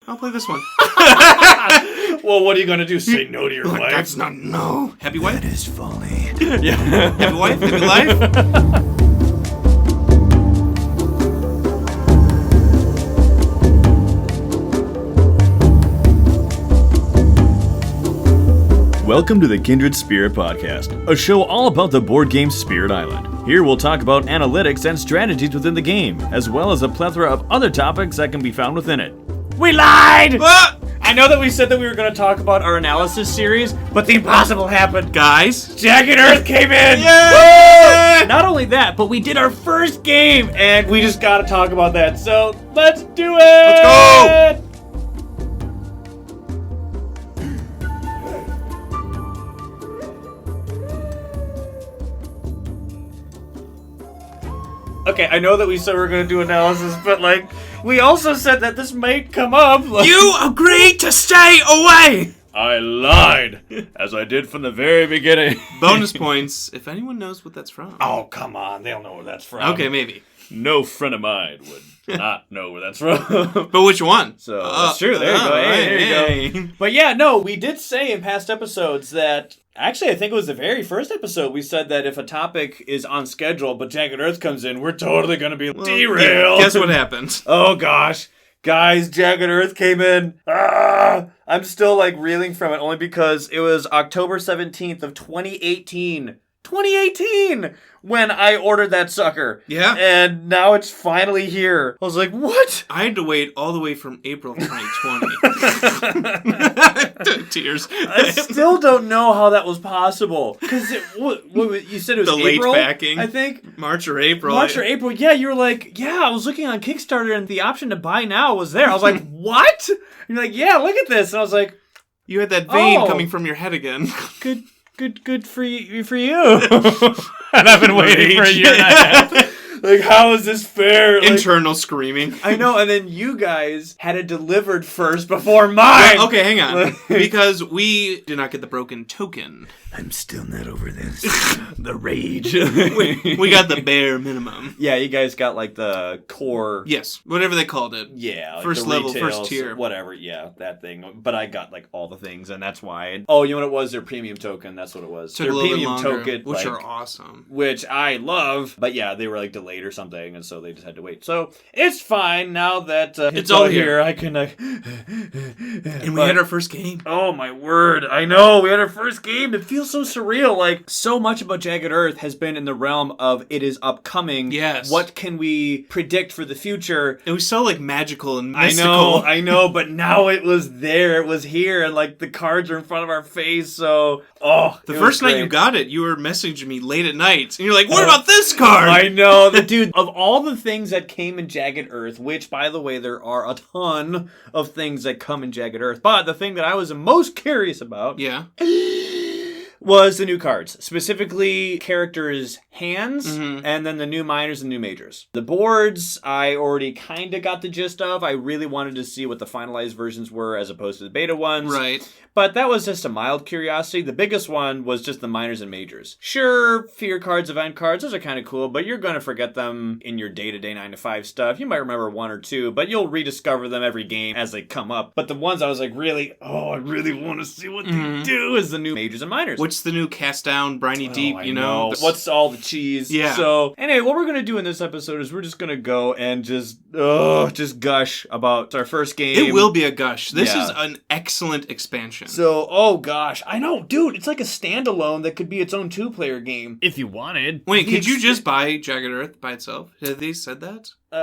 I'll play this one. Well, what are you going to do? Say no to your Like, wife? that's not no. Happy wife? That is folly. Yeah. Happy wife? Happy life? Welcome to the Kindred Spirit Podcast, a show all about the board game Spirit Island. Here we'll talk about analytics and strategies within the game, as well as a plethora of other topics that can be found within it. We lied! I know that we said that we were going to talk about our analysis series, but the impossible happened. Guys. Jagged Earth came in! Yay! Not only that, but we did our first game, and we just got to talk about that. So, let's do it! Let's go! Okay, I know that we said we were going to do analysis, but, like, we also said that this might come up. Like, You agreed to stay away! I lied, as I did from the very beginning. Bonus points if anyone knows what that's from. Oh, come on. They'll know where that's from. Okay, maybe. No friend of mine would not know where that's from. But which one? So, that's true. There you go. Hey, there you go. But yeah, no, we did say in past episodes that... Actually, I think it was the very first episode we said that if a topic is on schedule but Jagged Earth comes in, we're totally going to be derailed. Guess what happened? Oh, gosh. Guys, Jagged Earth came in. I'm still, like, reeling from it only because it was October 17th of 2018. 2018! When I ordered that sucker. Yeah. And now it's finally here. I was like, what? I had to wait all the way from April of 2020. Tears. I still don't know how that was possible. Because you said it was The late April, backing. I think. March or April. March or April. Yeah, you were like, yeah, I was looking on Kickstarter and the option to buy now was there. I was like, what? And you're like, yeah, look at this. And I was like, You had that vein Oh. coming from your head again. good for you. And I've been waiting for a year and a half. Like, how is this fair? Like, Internal screaming. I know, and then you guys had it delivered first before mine. Well, okay, hang on. Because we did not get the broken token. I'm still not over this. The rage. We got the bare minimum. Yeah, you guys got like the core. Yes, whatever they called it. Yeah, like First the level, retails, first tier. whatever. Yeah, that thing. But I got like all the things, and that's why. Oh, you know what it was? Their premium token. That's what it was. Took Their a little premium bit longer, token, which like, are awesome. which I love. But yeah, they were like delayed or something, and so they just had to wait. So it's fine now that it's all here. I can. And we had our first game. Oh my word! I know we had our first game. It feels so surreal. Like so much about Jagged Earth has been in the realm of it is upcoming. Yes. What can we predict for the future? It was so like magical and mystical. I know, but now it was there. It was here, and like the cards are in front of our face. So, The first night you got it, you were messaging me late at night, and you're like, "What about this card?" I know, dude. Of all the things that came in Jagged Earth, which, by the way, there are a ton of things that come in Jagged Earth, but the thing that I was most curious about, Yeah. was the new cards, specifically characters' hands, Mm-hmm. and then the new minors and new majors. The boards, I already kind of got the gist of. I really wanted to see what the finalized versions were as opposed to the beta ones. Right. But that was just a mild curiosity. The biggest one was just the minors and majors. Sure, fear cards, event cards, those are kind of cool, but you're going to forget them in your day-to-day 9-to-5 stuff. You might remember one or two, but you'll rediscover them every game as they come up. But the ones I was like, I really want to see what they do is the new majors and minors. What's the new cast down, briny deep? I You know. What's all the cheese? Yeah. So anyway, what we're gonna do in this episode is we're just gonna go and just gush about our first game. It will be a gush. This Yeah. is an excellent expansion. So, oh gosh, I know, dude. It's like a standalone that could be its own 2-player game. If you wanted. Wait, could you just buy Jagged Earth by itself? Have they said that? It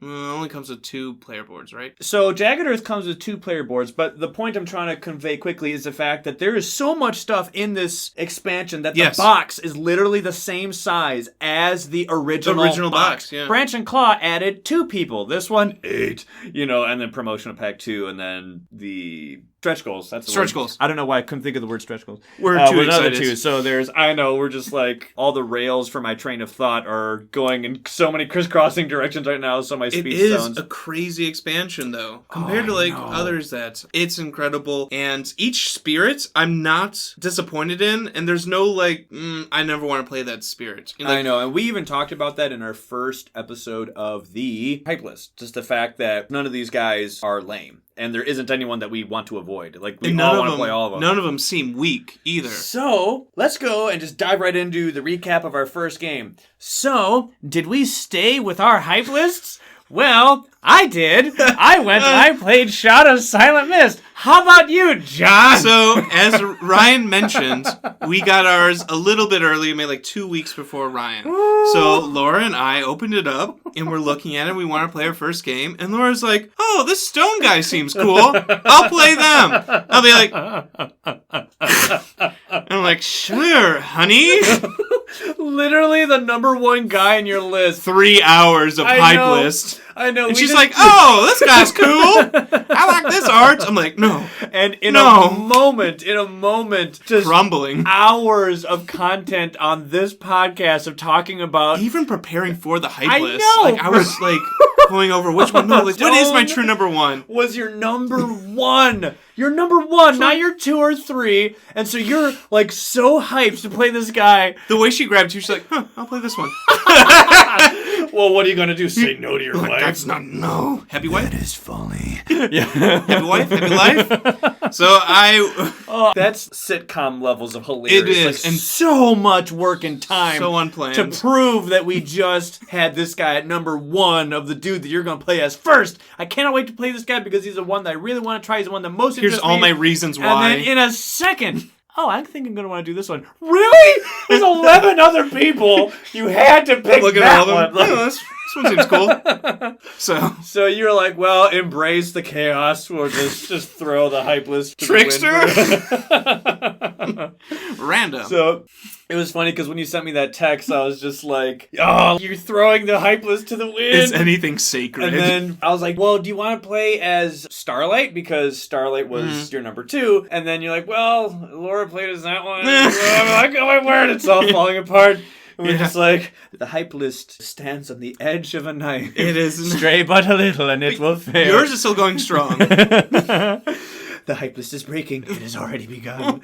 only comes with 2 player boards, right? So Jagged Earth comes with 2-player boards, but the point I'm trying to convey quickly is the fact that there is so much stuff in this expansion that the box is literally the same size as the original box. Yeah. Branch and Claw added 2 people. This one, 8. And then promotional pack 2, and then the stretch goals. That's the Stretch word. goals. I don't know why I couldn't think of the word stretch goals. We're too another excited. 2. So we're just like all the rails for my train of thought are going in so many crisscross crossing directions right now, so my speech It is sounds... a crazy expansion, though, compared to others that it's incredible. And each spirit, I'm not disappointed in, and there's no I never want to play that spirit. I know, and we even talked about that in our first episode of the hype list. Just the fact that none of these guys are lame. And there isn't anyone that we want to avoid. Like, we all want to play all of them. None of them seem weak, either. So, let's go and just dive right into the recap of our first game. So, did we stay with our hype lists? Well, I did. I went and I played Shroud of Silent Mist. How about you, John? So, as Ryan mentioned, we got ours a little bit early, maybe 2 weeks before Ryan. So, Laura and I opened it up, and we're looking at it. We want to play our first game. And Laura's like, oh, this stone guy seems cool. I'll play them. I'll be like... and I'm like, sure, honey. Literally the number one guy in your list. 3 hours of hype list. I know. And she's like, oh, this guy's cool. I like this art. I'm like, no. And in a moment, just crumbling. Hours of content on this podcast of talking about... Even preparing for the hype list. I know. I was going over which one. No, what is my true number one? Was your number one. You're number one, not your 2 or 3. And so you're so hyped to play this guy. The way she grabbed you, she's like, I'll play this one. Well, what are you going to do? Say no to your wife? That's not no. Happy wife? That is folly. Yeah. Happy wife? Happy life? So that's sitcom levels of hilarious. It is. And so much work and time. So unplanned. To prove that we just had this guy at number 1 of the dude that you're going to play as first. I cannot wait to play this guy because he's the one that I really want to try. He's the one that most Here's all my reasons why. And then in a second... Oh, I think I'm going to want to do this one. Really? There's 11 other people. You had to pick Look at that all of them. one. Oh, this one seems cool. So you're like, well, embrace the chaos. We'll just throw the hype list to Trickster? the wind. Random. So it was funny because when you sent me that text, I was just like, oh, you're throwing the hype list to the wind. Is anything sacred? And then I was like, well, do you want to play as Starlight? Because Starlight was your number 2. And then you're like, well, Laura played as that one. I'm like, oh my word, it's all falling apart. And we're just like, the hype list stands on the edge of a knife. It is. Stray but a little and it will fail. Yours is still going strong. The hype list is breaking. It has already begun.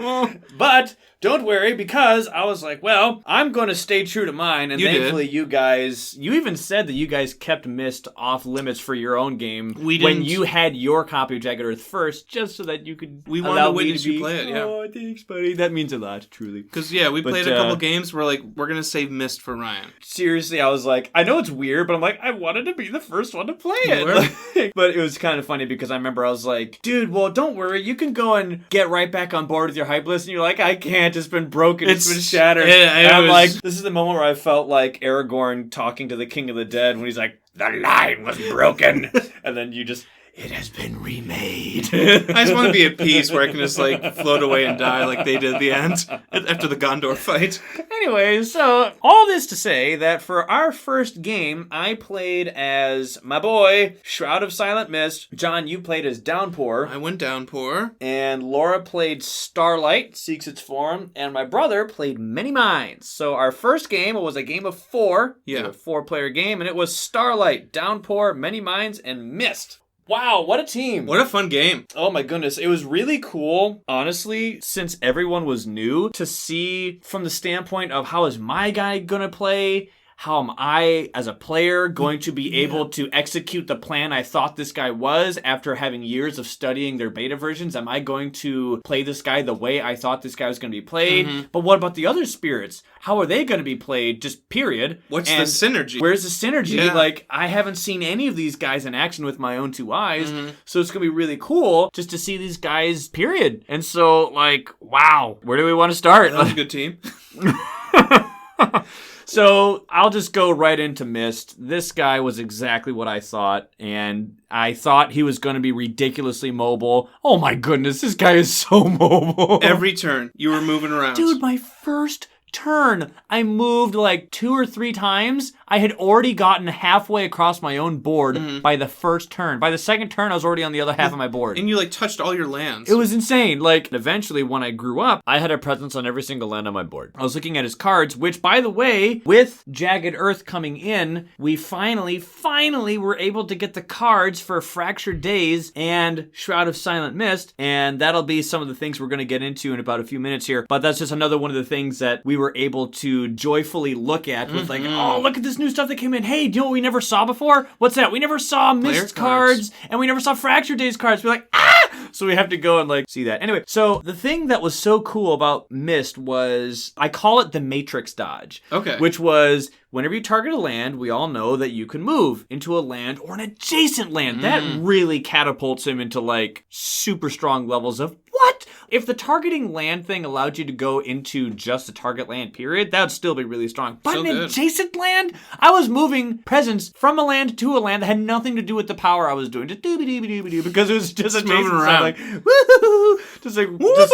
But don't worry, because I was like, well, I'm going to stay true to mine. And thankfully, you guys, you even said that you guys kept Myst off limits for your own game when you had your copy of Jagged Earth first, just so that you could. We wanted to witness you play it, yeah. Oh, thanks, buddy. That means a lot, truly. Because, we played a couple games. We're like, we're going to save Myst for Ryan. Seriously, I was like, I know it's weird, but I'm like, I wanted to be the first one to play it. But it was kind of funny because I remember I was like, dude, well, don't worry. You can go and get right back on board with your hype list. And you're like, I can't. It's been broken. It's been shattered. And I'm like, this is the moment where I felt like Aragorn talking to the King of the Dead when he's like, the line was broken. And then you just... It has been remade. I just want to be at peace where I can just float away and die like they did at the end after the Gondor fight. Anyway, so all this to say that for our first game, I played as my boy, Shroud of Silent Mist. John, you played as Downpour. I went Downpour. And Laura played Starlight, Seeks Its Form. And my brother played Many Minds. So our first game was a game of 4. Yeah. It was a 4-player game. And it was Starlight, Downpour, Many Minds, and Myst. Wow, what a team. What a fun game. Oh my goodness. It was really cool, honestly, since everyone was new, to see from the standpoint of how is my guy going to play? How am I, as a player, going to be able to execute the plan I thought this guy was after having years of studying their beta versions? Am I going to play this guy the way I thought this guy was going to be played? Mm-hmm. But what about the other spirits? How are they going to be played? Just period. What's the synergy? Where's the synergy? Yeah. I haven't seen any of these guys in action with my own 2 eyes. Mm-hmm. So it's going to be really cool just to see these guys, period. And so, wow. Where do we want to start? That was a good team. So I'll just go right into Myst. This guy was exactly what I thought, and I thought he was going to be ridiculously mobile. Oh my goodness, this guy is so mobile. Every turn, you were moving around. Dude, my first turn, I moved 2 or 3 times. I had already gotten halfway across my own board by the first turn. By the second turn, I was already on the other half of my board. And you, like, touched all your lands. It was insane. Like, eventually, when I grew up, I had a presence on every single land on my board. I was looking at his cards, which, by the way, with Jagged Earth coming in, we finally were able to get the cards for Fractured Days and Shroud of Silent Mist, and that'll be some of the things we're going to get into in about a few minutes here. But that's just another one of the things that we were able to joyfully look at with like, oh, look at this new stuff that came in. Hey, do you know what we never saw before? What's that? We never saw Mist cards, and we never saw Fractured Days cards. We're like, ah! So we have to go and like see that. Anyway, so the thing that was so cool about Mist was, I call it the Matrix dodge. Okay. Which was, whenever you target a land, we all know that you can move into a land or an adjacent land. That really catapults him into like super strong levels of what? If the targeting land thing allowed you to go into just a target land period, that would still be really strong. But an adjacent land, I was moving presence from a land to a land that had nothing to do with the power I was doing. Just doobie-doobie-doobie-doo, because it was just adjacent. Moving around. Like, woo-hoo-hoo, just like, just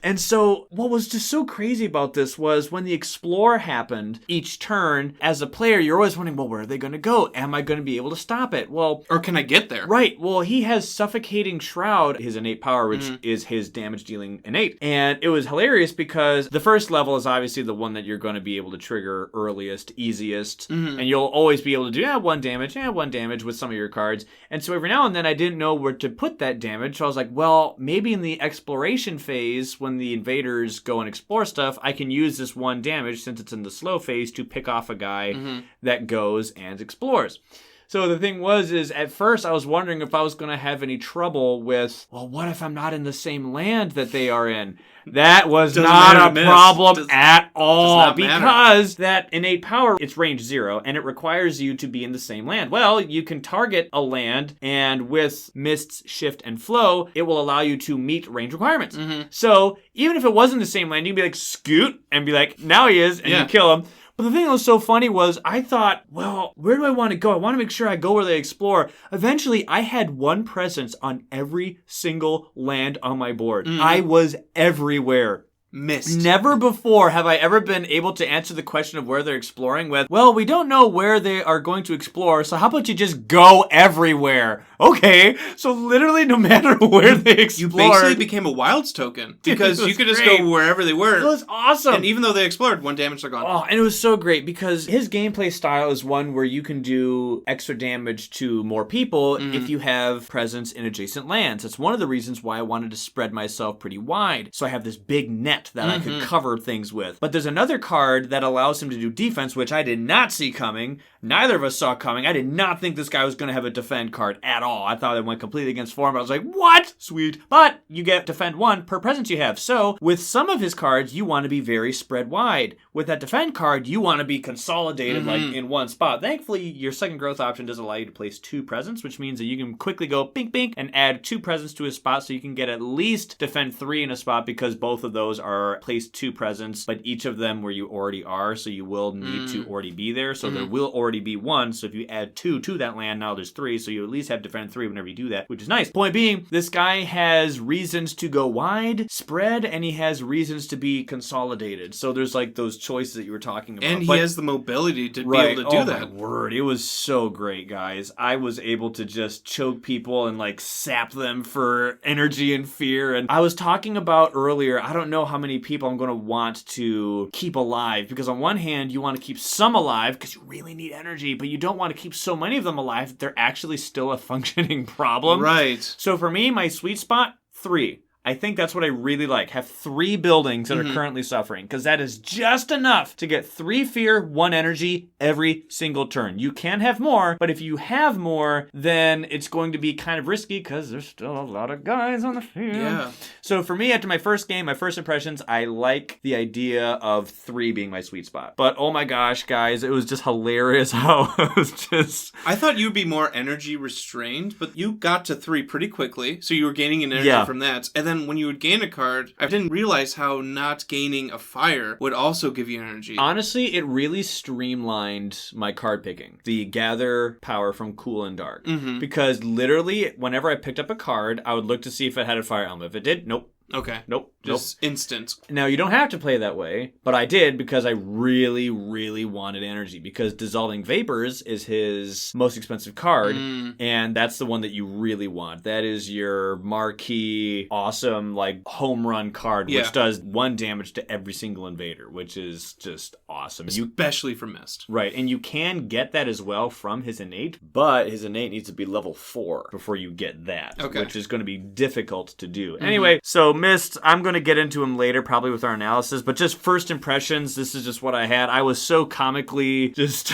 and so what was just so crazy about this was when the Explore happened each turn, as a player, you're always wondering, well, where are they going to go? Am I going to be able to stop it? Well, or can I get there? Right. Well, he has Suffocating Shroud, his innate power, which is his damage dealing innate. And it was hilarious because the first level is obviously the one that you're going to be able to trigger earliest, easiest. And you'll always be able to do one damage with some of your cards. And so every now and then I didn't know where to put that damage. So I was like, well, maybe in the exploration phase, when the invaders go and explore stuff, I can use this one damage, since it's in the slow phase, to pick off a guy that goes and explores. So the thing was, is at first I was wondering if I was going to have any trouble with, well, what if I'm not in the same land that they are in? That was not a problem at all, because that innate power, it's range 0, and it requires you to be in the same land. Well, you can target a land, and with Mist's Shift and Flow, it will allow you to meet range requirements. So even if it wasn't the same land, you'd be like, scoot, and be like, now he is, and you kill him. But the thing that was so funny was I thought, well, where do I want to go? I want to make sure I go where they explore. Eventually, I had one presence on every single land on my board. I was everywhere. Mist. Never before have I ever been able to answer the question of where they're exploring with, well, we don't know where they are going to explore, so how about you just go everywhere? Okay, so literally no matter where they explored. You basically became a Wilds token, because you could just go wherever they were. It was awesome. And even though they explored, one damage, they're gone. Oh, and it was so great because his gameplay style is one where you can do extra damage to more people if you have presence in adjacent lands. That's one of the reasons why I wanted to spread myself pretty wide, so I have this big net that I could cover things with. But there's another card that allows him to do defense, which I did not see coming. Neither of us saw coming. I did not think this guy was going to have a defend card at all. I thought it went completely against form. I was like, what? Sweet. But you get defend 1 per presence you have. So with some of his cards, you want to be very spread wide. With that defend card, you want to be consolidated like in one spot. Thankfully, your second growth option does allow you to place 2 presents, which means that you can quickly go bink bink and add 2 presents to a spot, so you can get at least defend 3 in a spot, because both of those are place 2 presents, but each of them where you already are, so you will need to already be there. So there will already be 1. So if you add 2 to that land, now there's 3. So you at least have defend 3 whenever you do that, which is nice. Point being, this guy has reasons to go wide, spread, and he has reasons to be consolidated. So there's like those choices that you were talking about. And he has the mobility to be able to do that. Oh my word, it was so great, guys. I was able to just choke people and like sap them for energy and fear. And I was talking about earlier, I don't know how many people I'm going to want to keep alive, because on one hand, you want to keep some alive because you really need energy, but you don't want to keep so many of them alive that they're actually still a functioning problem. Right. So for me, my sweet spot, 3. I think that's what I really like. Have 3 buildings that are currently suffering, because that is just enough to get 3 fear, 1 energy every single turn. You can have more, but if you have more, then it's going to be kind of risky because there's still a lot of guys on the field. Yeah. So for me, after my first game, my first impressions, I like the idea of 3 being my sweet spot. But oh my gosh, guys, it was just hilarious how it was just... I thought you'd be more energy restrained, but you got to 3 pretty quickly, so you were gaining an energy from that. And then when you would gain a card, I didn't realize how not gaining a fire would also give you energy. Honestly, it really streamlined my card picking. The gather power from Cool and Dark. Because literally, whenever I picked up a card, I would look to see if it had a fire element. If it did, nope. Okay. Nope. Just instant. Now, you don't have to play that way, but I did because I really, really wanted energy, because Dissolving Vapors is his most expensive card, and that's the one that you really want. That is your marquee, awesome, like, home run card, which does 1 damage to every single invader, which is just awesome. Especially for Mist. Right, and you can get that as well from his innate, but his innate needs to be level 4 before you get that, which is going to be difficult to do. Anyway, so Mist, I'm going to get into him later, probably with our analysis, but just first impressions, this is just what I had. I was so comically just...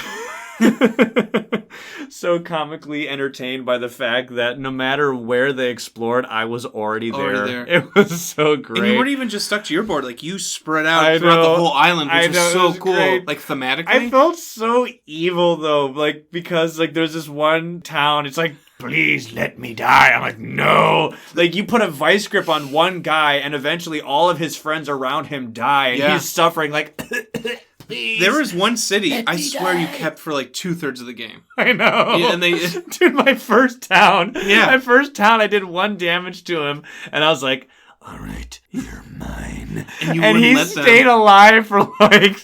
so comically entertained by the fact that no matter where they explored, I was already there. It was so great. And you weren't even just stuck to your board. Like, you spread out throughout the whole island, which was so cool. Great. Like, thematically. I felt so evil, though, like, because, like, there's this one town, it's like, please let me die. I'm like, no. Like, you put a vice grip on one guy, and eventually all of his friends around him die, and he's suffering, like... Please, there was one city, I swear, you kept for like 2/3 of the game. I know. Yeah, and Dude, my first town. Yeah. My first town, I did 1 damage to him, and I was like, all right, you're mine. And he stayed alive for like,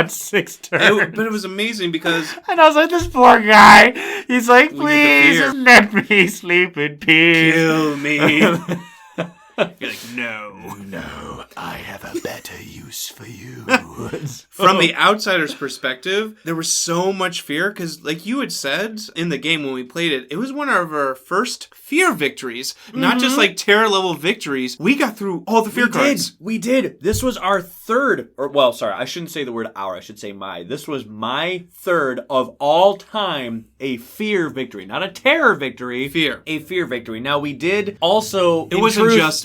6 turns? But it was amazing because... And I was like, this poor guy. He's like, please, just let me sleep in peace. Kill me. You're like, No, I have a better use for you. From the outsider's perspective, there was so much fear because, like you had said in the game when we played it, it was one of our first fear victories. Not just like terror level victories. We got through all the fear cards. We did. This was our third, I shouldn't say the word our, I should say my. This was my third of all time a fear victory. Not a terror victory. Fear. A fear victory. Now, we did also...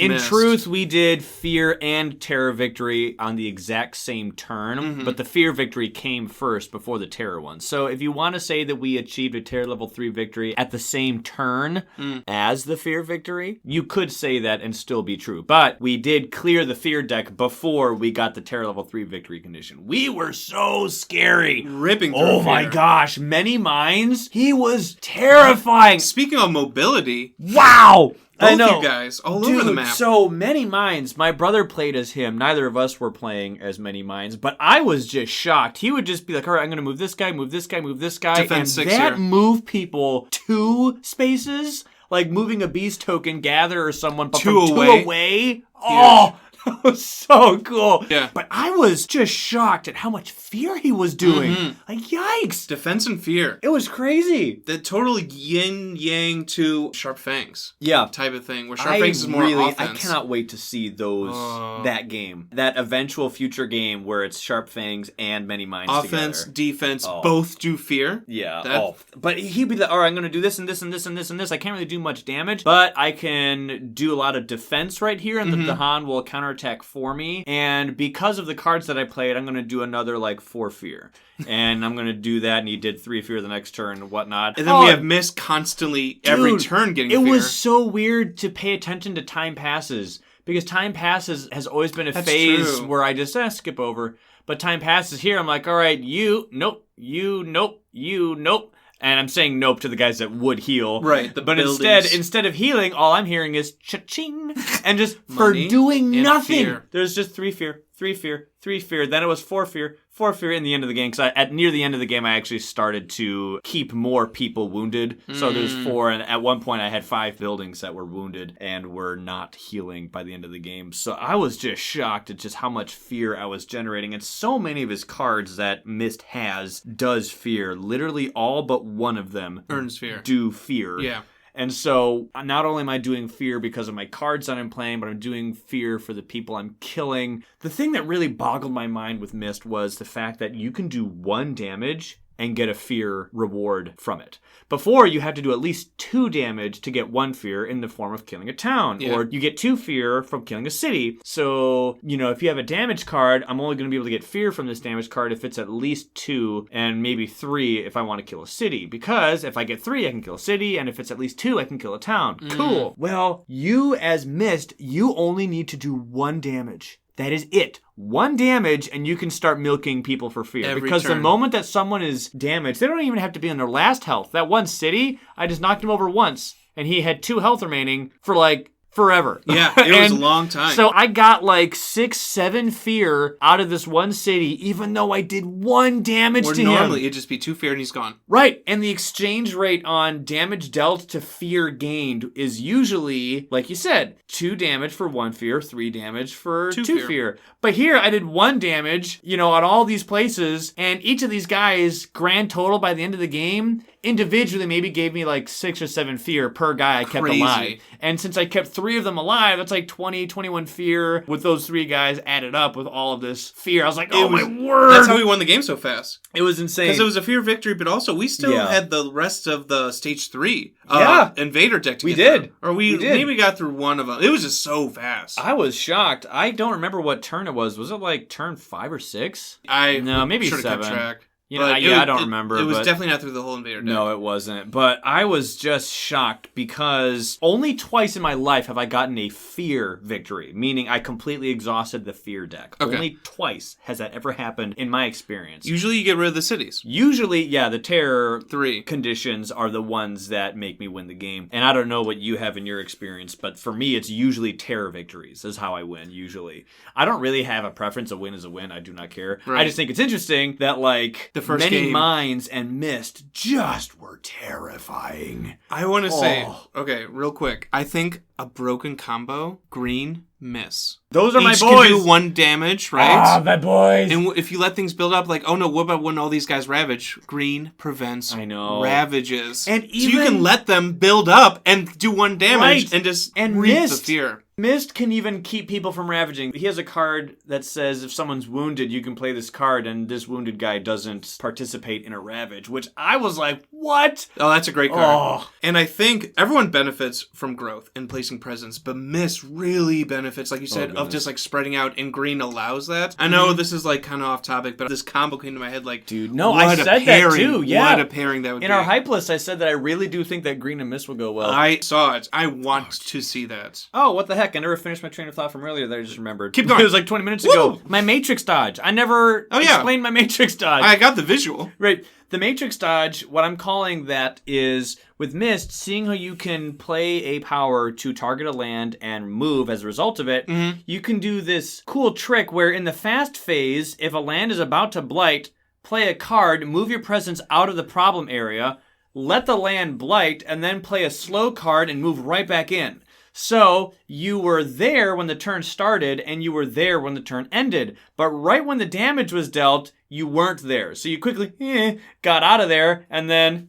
In truth, we did fear and terror victory on the exact same turn, but the fear victory came first before the terror one. So if you want to say that we achieved a terror level 3 victory at the same turn as the fear victory, you could say that and still be true. But we did clear the fear deck before we got the terror level 3 victory condition. We were so scary. Ripping through Oh my gosh. Many Minds. He was terrifying. Speaking of mobility. Wow. Both I know. You guys, all over the map. So Many Minds. My brother played as him. Neither of us were playing as Many Minds, but I was just shocked. He would just be like, all right, I'm going to move this guy, move this guy, move this guy. Defense and 6 that here. moved people 2 spaces, like moving a beast token, gather or someone, but 2 from away. 2 away. Oh, that was so cool. Yeah. But I was just shocked at how much fear he was doing. Like, yikes. Defense and fear. It was crazy. The total yin-yang to Sharp Fangs. Yeah. Type of thing, where Sharp Fangs is more offense. I cannot wait to see that game. That eventual future game where it's Sharp Fangs and Many Minds offense, together. defense, both do fear. Yeah. But he'd be like, all right, I'm going to do this and this and this and this and this. I can't really do much damage, but I can do a lot of defense right here, and the Dahan will counterattack for me. And because of the cards that I played, I'm going to do another, like, 4 fear. And I'm going to do that, and he did 3 fear the next turn and whatnot. And then we have Mist constantly every turn getting fear. It was so weird to pay attention to Time Passes, because Time Passes has always been a phase where I just skip over. But Time Passes here, I'm like, all right, you, nope, you, nope, you, nope. And I'm saying nope to the guys that would heal. Right. But instead of healing, all I'm hearing is cha-ching. And just for doing nothing. Fear. There's just 3 fear, 3 fear, 3 fear. Then it was 4 fear, 4 fear in the end of the game. Because near the end of the game, I actually started to keep more people wounded. So there's 4. And at one point, I had 5 buildings that were wounded and were not healing by the end of the game. So I was just shocked at just how much fear I was generating. And so many of his cards that Mist has does fear. Literally all but one of them earns fear. Do fear. Yeah. And so, not only am I doing fear because of my cards that I'm playing, but I'm doing fear for the people I'm killing. The thing that really boggled my mind with Mist was the fact that you can do 1 damage and get a fear reward from it. Before, you had to do at least 2 damage to get 1 fear in the form of killing a town. Yeah. Or you get 2 fear from killing a city. So, if you have a damage card, I'm only going to be able to get fear from this damage card if it's at least 2 and maybe 3 if I want to kill a city. Because if I get 3, I can kill a city, and if it's at least 2, I can kill a town. Cool. Well, you as Mist, you only need to do 1 damage. That is it. 1 damage, and you can start milking people for fear. Because the moment that someone is damaged, they don't even have to be on their last health. That one city, I just knocked him over once, and he had 2 health remaining for like forever. Yeah, it was a long time. So I got like 6, 7 fear out of this one city, even though I did 1 damage Or to him. normally it'd just be 2 fear and he's gone. Right, and the exchange rate on damage dealt to fear gained is usually, like you said, 2 damage for 1 fear, 3 damage for 2 fear. But here I did 1 damage, on all these places, and each of these guys, grand total by the end of the game, individually maybe gave me like 6 or 7 fear per guy I kept alive. And since I kept 3 of them alive, that's like 20, 21 fear with those 3 guys added up with all of this fear. I was like, my word. That's how we won the game so fast. It was insane. Because it was a fear victory, but also we still had the rest of the stage 3 invader deck to we get did. through. Or we maybe got through one of them. It was just so fast. I was shocked. I don't remember what turn it was. Was it like turn 5 or 6? No, maybe 7. Kept track. I don't remember. It was definitely not through the whole invader deck. No, it wasn't. But I was just shocked because only twice in my life have I gotten a fear victory, meaning I completely exhausted the fear deck. Okay. Only twice has that ever happened in my experience. Usually you get rid of the cities. Usually, the terror 3 conditions are the ones that make me win the game. And I don't know what you have in your experience, but for me, it's usually terror victories is how I win, usually. I don't really have a preference. A win is a win. I do not care. Right. I just think it's interesting that, like, the first many Minds and Mist just were terrifying. I want to say, okay, real quick. I think a broken combo, green, miss. Those are my boys. Each can do 1 damage, right? Ah, my boys. And if you let things build up, like, oh no, what about when all these guys ravage? Green prevents ravages. And even, so you can let them build up and do 1 damage and just reap the fear. Mist can even keep people from ravaging. He has a card that says if someone's wounded, you can play this card, and this wounded guy doesn't participate in a ravage, which I was like, what? Oh, that's a great card. Oh. And I think everyone benefits from growth and placing presence, but Mist really benefits, like you said, of just like spreading out, and green allows that. I know this is like kind of off topic, but this combo came to my head like, dude, no, I said that too. Yeah. What a pairing that would be. In our hype list, I said that I really do think that green and Mist will go well. I saw it. I want to see that. Oh, what the heck? I never finished my train of thought from earlier that I just remembered. Keep going. It was like 20 minutes ago. My Matrix dodge. I never explained my Matrix dodge. I got the visual. Right. The Matrix dodge, what I'm calling that is, with Mist, seeing how you can play a power to target a land and move as a result of it, you can do this cool trick where in the fast phase, if a land is about to blight, play a card, move your presence out of the problem area, let the land blight, and then play a slow card and move right back in. So you were there when the turn started, and you were there when the turn ended. But right when the damage was dealt, you weren't there. So you quickly got out of there, and then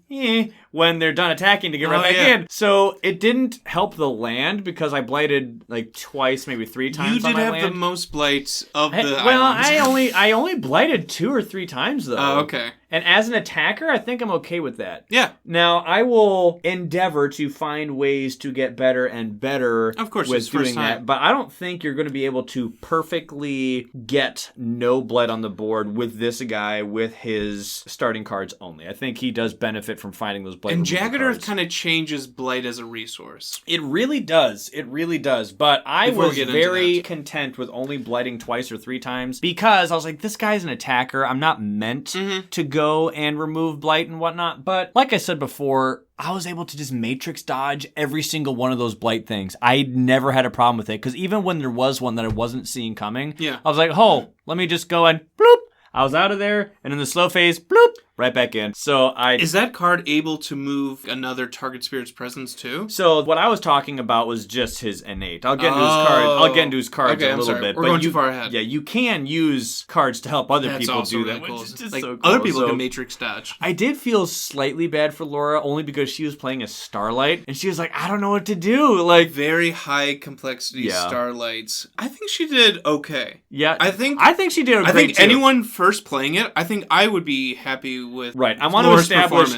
when they're done attacking to get right back in. So it didn't help the land because I blighted like twice, maybe 3 times on my land. You did have the most blights of the islands. Well, I only blighted 2 or 3 times though. Oh, okay. And as an attacker, I think I'm okay with that. Yeah. Now, I will endeavor to find ways to get better and better with doing that. But I don't think you're going to be able to perfectly get no blight on the board with this guy with his starting cards only. I think he does benefit from finding those blight. And Jagged Earth kind of changes blight as a resource. It really does. It really does. But I was very content with only blighting 2 or 3 times because I was like, this guy's an attacker. I'm not meant to go and remove blight and whatnot. But like I said before, I was able to just matrix dodge every single one of those blight things. I never had a problem with it because even when there was one that I wasn't seeing coming, I was like, let me just go and bloop. I was out of there, and in the slow phase, bloop, right back in. So Is that card able to move another target spirit's presence too? So what I was talking about was just his innate. I'll get into his cards a little bit. We're going too far ahead. Yeah, you can use cards to help other people do that, which is just so cool. Other people can matrix dodge. I did feel slightly bad for Laura only because she was playing a Starlight, and she was like, I don't know what to do. Like very high complexity Starlights. I think she did okay. Yeah, I think she did okay. I think anyone first playing it, I think I would be happy with. Right. I want to establish.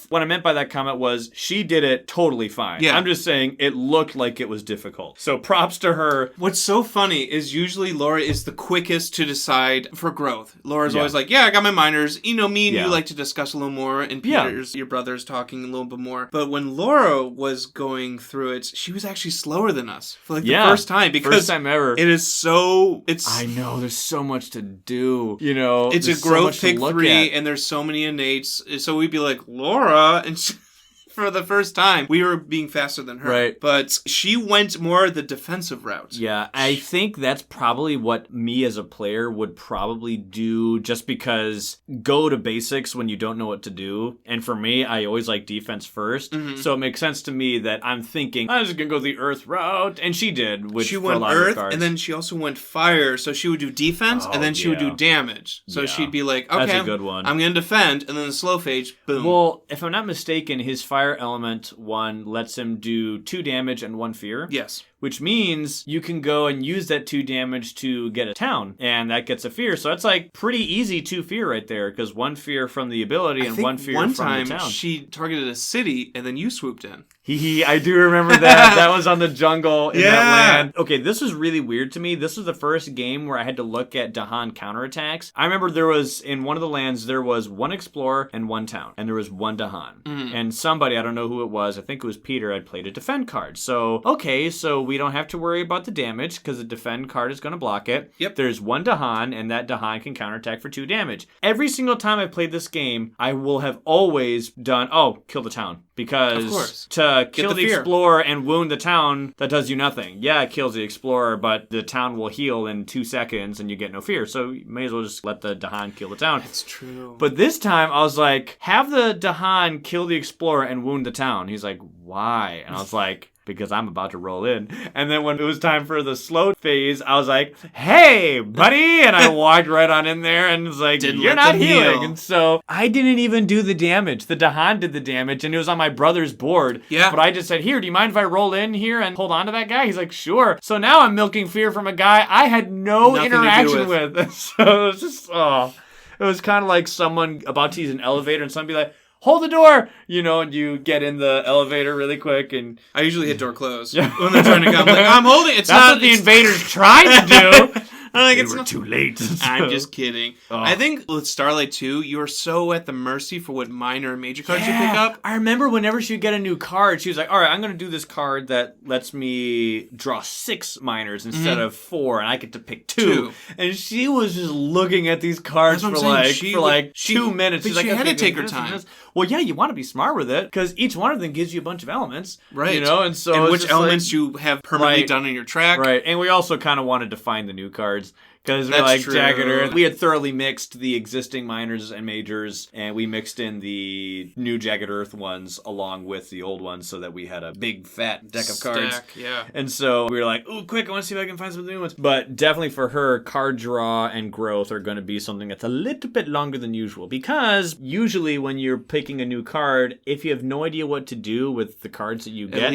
What I meant by that comment was she did it totally fine. Yeah. I'm just saying it looked like it was difficult. So props to her. What's so funny is usually Laura is the quickest to decide for growth. Laura's always like, I got my minors. You know, me and you like to discuss a little more, and Peter's, your brother's talking a little bit more. But when Laura was going through it, she was actually slower than us for like the first time because first time ever. It is so. I know there's so much to do. You know, it's a growth pick 3, and there's so many innates. So we'd be like, Laura, and for the first time. We were being faster than her. Right. But she went more the defensive route. Yeah, I think that's probably what me as a player would probably do, just because go to basics when you don't know what to do. And for me, I always like defense first. So it makes sense to me that I'm thinking, I'm just going to go the earth route. And she did, which she for went a lot of earth, cards. and then she also went fire. So she would do defense, and then she would do damage. So she'd be like, okay, that's a good one. I'm going to defend, and then the slow phase, boom. Well, if I'm not mistaken, his fire element one lets him do 2 damage and 1 fear. Yes. Which means you can go and use that 2 damage to get a town, and that gets a fear. So that's like pretty easy 2 fear right there, because 1 fear from the ability and 1 fear from the town. One time she targeted a city, and then you swooped in. I do remember that. That was on the jungle in that land. Okay, this was really weird to me. This was the first game where I had to look at Dahan counterattacks. I remember there was, in one of the lands, there was 1 explorer and 1 town, and there was 1 Dahan. And somebody, I don't know who it was, I think it was Peter, had played a defend card. So, okay, so we don't have to worry about the damage, because the defend card is going to block it. Yep. There's 1 Dahan, and that Dahan can counterattack for 2 damage. Every single time I played this game, I will have always done, kill the town. Because of course. To kill the fear. explorer and wound the town, that does you nothing. Yeah, it kills the explorer, but the town will heal in 2 seconds and you get no fear. So you may as well just let the Dahan kill the town. That's true. But this time I was like, have the Dahan kill the explorer and wound the town. He's like, why? And I was like, because I'm about to roll in. And then when it was time for the slow phase, I was like, hey, buddy! And I walked right on in there and was like, you're not healing. Heal. And so I didn't even do the damage. The Dahan did the damage, and it was on my brother's board. Yeah. But I just said, here, do you mind if I roll in here and hold on to that guy? He's like, sure. So now I'm milking fear from a guy I had Nothing interaction with. So it was just, it was kind of like someone about to use an elevator and someone be like, hold the door, and you get in the elevator really quick. And I usually hit door close when they're trying to come. Like, I'm holding. It's that's not what the invader's trying to do. I'm like, They it's were not too late. I'm just kidding. I think with Starlight 2, you are so at the mercy for what minor and major cards you pick up. I remember whenever she would get a new card, she was like, all right, I'm going to do this card that lets me draw 6 minors instead of 4, and I get to pick 2. And she was just looking at these cards for like 2 minutes. But she had to take her time. Well, yeah, you want to be smart with it, because each one of them gives you a bunch of elements. Right. And so which elements you have permanently done in your track. Right. And we also kind of wanted to find the new cards. Because we're like true. Jagged Earth. We had thoroughly mixed the existing minors and majors, and we mixed in the new Jagged Earth ones along with the old ones so that we had a big fat deck of cards. Yeah. And so we were like, ooh, quick, I want to see if I can find some new ones. But definitely for her, card draw and growth are going to be something that's a little bit longer than usual. Because usually when you're picking a new card, if you have no idea what to do with the cards that you get, at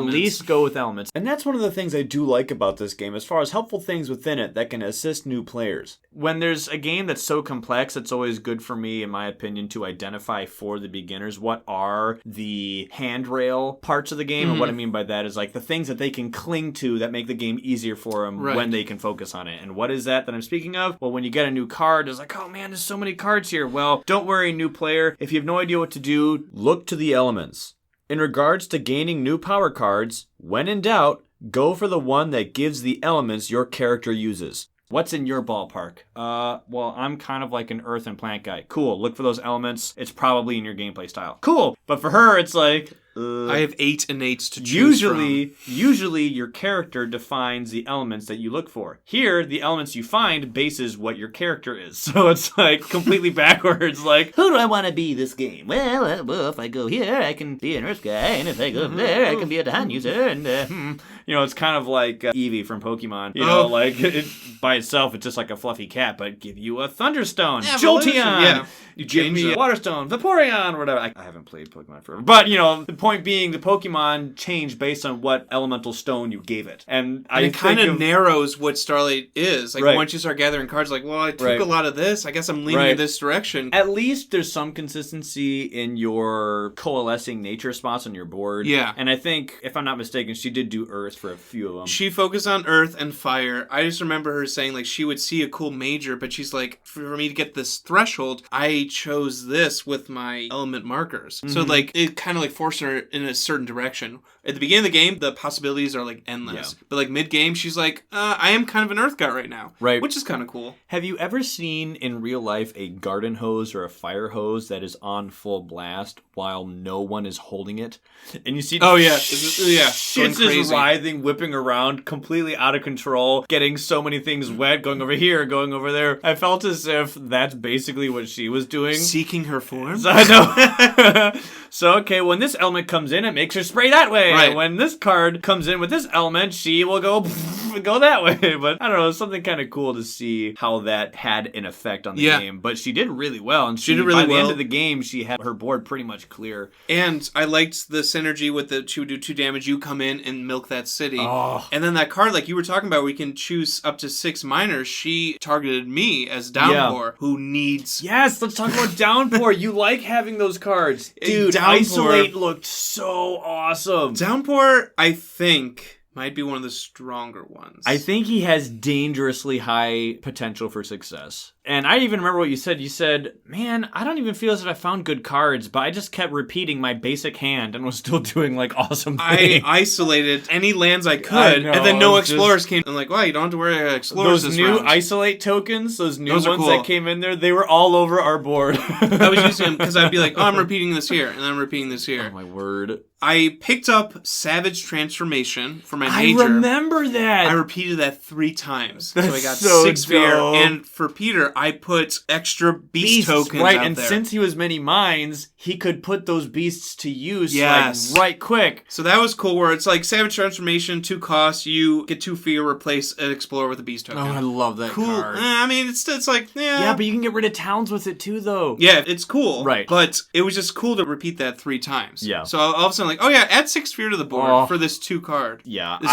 least go with elements. And that's one of the things I do like about this game, as far as helpful things within it that can assist new players. When there's a game that's so complex, it's always good for me, in my opinion, to identify for the beginners what are the handrail parts of the game. And what I mean by that is like the things that they can cling to that make the game easier for them when they can focus on it. And what is that I'm speaking of? Well, when you get a new card, it's like, oh man, there's so many cards here. Well, don't worry, new player. If you have no idea what to do, look to the elements. In regards to gaining new power cards, when in doubt, go for the one that gives the elements your character uses. What's in your ballpark? Well, I'm kind of like an earth and plant guy. Cool. Look for those elements. It's probably in your gameplay style. Cool. But for her, it's like, I have 8 innates to choose from. Usually your character defines the elements that you look for. Here, the elements you find bases what your character is. So it's like completely backwards. Like, who do I want to be this game? Well, if I go here, I can be an earth guy. And if I go there, I can be a Dahan user. And, it's kind of like Eevee from Pokemon. Like it, by itself, it's just like a fluffy cat, but give you a Thunderstone, Jolteon. Yeah. You give me a Waterstone, Vaporeon, whatever. I haven't played Pokemon forever. But, the point being, the Pokemon change based on what elemental stone you gave it. And it kind of narrows what Starlight is. Like, once you start gathering cards, like, well, I took a lot of this. I guess I'm leaning in this direction. At least there's some consistency in your coalescing nature spots on your board. Yeah. And I think, if I'm not mistaken, she did do Earth for a few of them. She focused on Earth and Fire. I just remember her saying, like, she would see a cool major, but she's like, for me to get this threshold, I I chose this with my element markers. So like it kind of like forced her in a certain direction. At the beginning of the game, the possibilities are like endless. But like mid-game, she's like, I am kind of an earth guy right now. Right. Which is kind of cool. Have you ever seen in real life a garden hose or a fire hose that is on full blast while no one is holding it? And you see shit's just writhing, whipping around, completely out of control, getting so many things wet, going over here, going over there. I felt as if that's basically what she was doing. Seeking her form? So, I know. So, okay, when this element comes in, it makes her spray that way. Right. And when this card comes in with this element, she will go that way. But I don't know, it's something kind of cool to see how that had an effect on the game. But she did really well. And she did really by the well. end of the game, she had her board pretty much clear. And I liked the synergy with she would do 2 damage, you come in and milk that city. Oh. And then that card, like you were talking about, we can choose up to 6 miners. She targeted me as Downpour, who needs... Yes, let's talk about Downpour. You like having those cards. Dude, Downpour... Isolate looked so awesome. Downpour, I think... might be one of the stronger ones. I think he has dangerously high potential for success. And I even remember what you said. You said, man, I don't even feel as if I found good cards, but I just kept repeating my basic hand and was still doing, like, awesome things. I isolated any lands I could, and then no explorers came. I'm like, wow, you don't have to worry about explorers Those this new round. isolate tokens, those new Those are ones cool. that came in there, they were all over our board. I was using them because I'd be like, oh, I'm repeating this here, and I'm repeating this here. Oh, my word. I picked up Savage Transformation for my major. I remember that. I repeated that 3 times. That's so I got so 6 fear. dope. And for Peter, I put extra beast tokens right, out and there. since he was many minds, he could put those beasts to use Yes. like right quick. So that was cool, where it's like Savage Transformation, 2 costs, you get 2 fear, replace an Explorer with a beast token. Oh, I love that cool. card. I mean, it's like, Yeah, but you can get rid of towns with it too, though. Yeah, it's cool. Right. But it was just cool to repeat that 3 times. Yeah. So all of a sudden, like, oh yeah, add 6 fear to the board for this 2 card. Yeah. This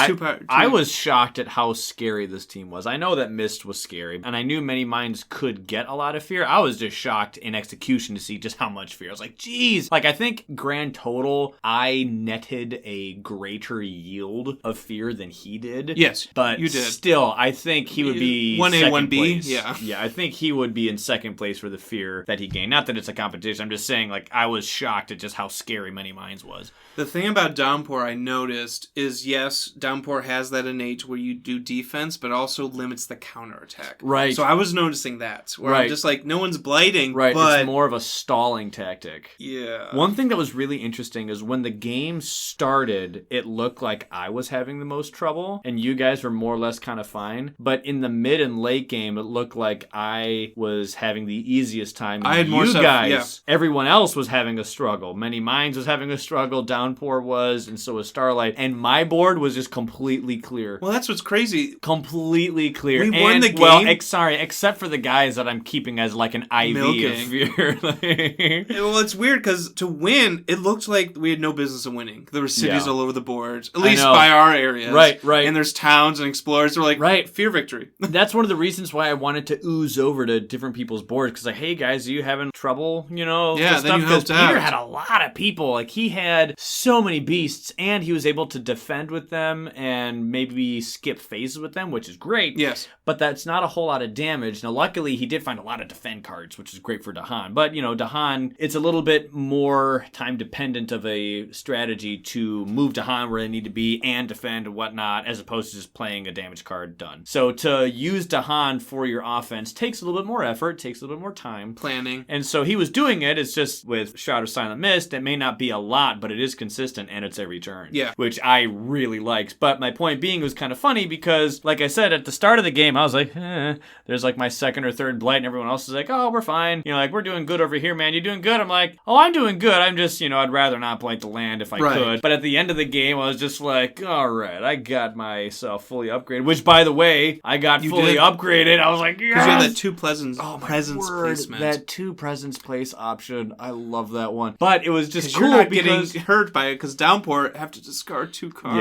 I was shocked at how scary this team was. I know that Mist was scary, and I knew many minds could get a lot of fear. I was just shocked in execution to see just how much fear. I was like, geez. Like, I think grand total, I netted a greater yield of fear than he did. Yes, but you did. Still, I think he would be 1A, second 1B, place. yeah. Yeah, I think he would be in second place for the fear that he gained. Not that it's a competition. I'm just saying, like, I was shocked at just how scary Many Minds was. The thing about Downpour I noticed is, yes, Downpour has that innate where you do defense, but also limits the counterattack. Right. So I was noticing that, where I'm just like, no one's blighting, right, but... it's more of a stalling tactic. Yeah. One thing that was really interesting is when the game started, it looked like I was having the most trouble, and you guys were more or less kind of fine. But in the mid and late game, it looked like I was having the easiest time. I had more you stuff, guys, yeah. Everyone else was having a struggle. Many Minds was having a struggle, Downpour was, and so was Starlight. And my board was just completely clear. Well, that's what's crazy. Completely clear. We won the game. Well, except for the guys that I'm keeping as like an IV Milking. of fear. Well, it's weird because to win, it looked like we had no business of winning. There were cities all over the board, at least by our areas. Right. And there's towns and explorers. They're like, fear victory. That's one of the reasons why I wanted to ooze over to different people's boards, because like, hey guys, are you having trouble? You know, yeah. Then you helped Peter out. had a lot of people. Like, he had so many beasts, and he was able to defend with them and maybe skip phases with them, which is great. Yes. But that's not a whole lot of damage. Now, luckily, he did find a lot of defend cards, which is great for Dahan. But, you know, Dahan, it's a little bit more time-dependent of a strategy to move Dahan where they need to be and defend and whatnot, as opposed to just playing a damage card done. So to use Dahan for your offense takes a little bit more effort, takes a little bit more time. Planning. And so he was doing it. It's just with Shroud of Silent Mist, it may not be a lot, but it is consistent and it's every turn. Yeah. Which I really liked. But my point being, it was kind of funny because, like I said, at the start of the game, I was like, there's like my second or third blight, and everyone else is like, oh, we're fine. You know, like, we're doing good over here, man. You doing good? I'm like, oh, I'm doing good. I'm just, you know, I'd rather not blight the land if I could. But at the end of the game, I was just like, all right, I got myself fully upgraded. Which, by the way, I got fully upgraded. I was like, yes! Because you had that 2 presence placement. That 2 presence place option. I love that one. But it was just cool you're not because getting hurt by it, because Downpour have to discard 2 cards.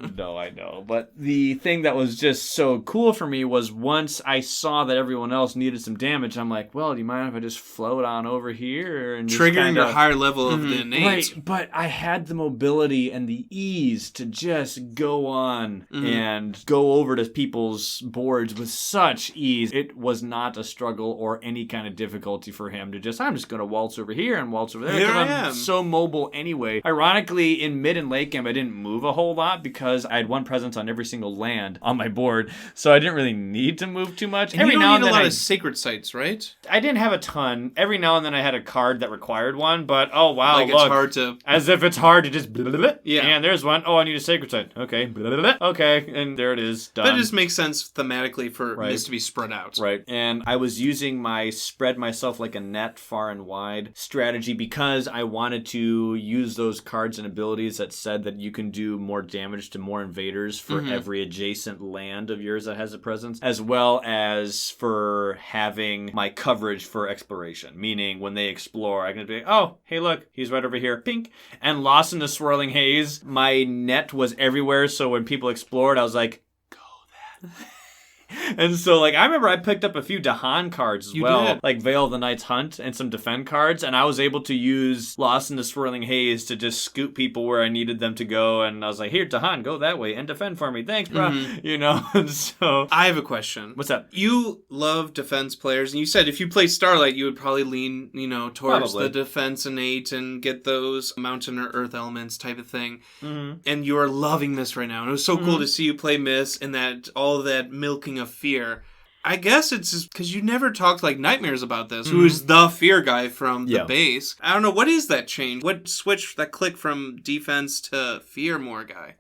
Yeah, no, I know. But the thing that was just so cool for me was once I saw that everyone else needed some damage, I'm like, well, do you mind if I just float on over here and just Triggering kinda... your higher level of the innate. Right, but I had the mobility and the ease to just go on and go over to people's boards with such ease. It was not a struggle or any kind of difficulty for him to just, I'm just going to waltz over here and waltz over there. Here because I I'm am. so mobile anyway. Ironically, in mid and late game, I didn't move a whole lot because I had one presence on every single land on my board, so I didn't really need to move too much. And every you don't now need and a then lot of sacred sites, right? I didn't have a ton. Every now and then I had a card that required one, but oh wow, Like look. it's hard to... As if it's hard to just Yeah. and there's one. Oh, I need a sacred site. Okay. Okay, and there it is. Done. But it just makes sense thematically for Right. this to be spread out. Right. And I was using my spread myself like a net far and wide strategy because I wanted to use those cards and abilities that said that you can do more damage to more invaders for every adjacent land of yours that has a presence, as well as for having my coverage for exploration. Meaning when they explore, I can be like, oh, hey, look, he's right over here. Pink. And lost in the swirling haze, my net was everywhere. So when people explored, I was like, go that. And so, like, I remember I picked up a few Dahan cards as did. like Veil of the Night's Hunt and some Defend cards, and I was able to use Lost in the Swirling Haze to just scoop people where I needed them to go, and I was like, here, Dahan, go that way, and defend for me, thanks, bro, you know, and so... I have a question. What's up? You love defense players, and you said if you play Starlight, you would probably lean, towards Probably. the defense innate and get those mountain or earth elements type of thing. And you are loving this right now. And it was so cool to see you play Miss and that all that milking of fear. I guess it's just because you never talked like Nightmares about this, who is the fear guy from the base. I don't know, what is that change? What switch, that click from defense to fear more guy?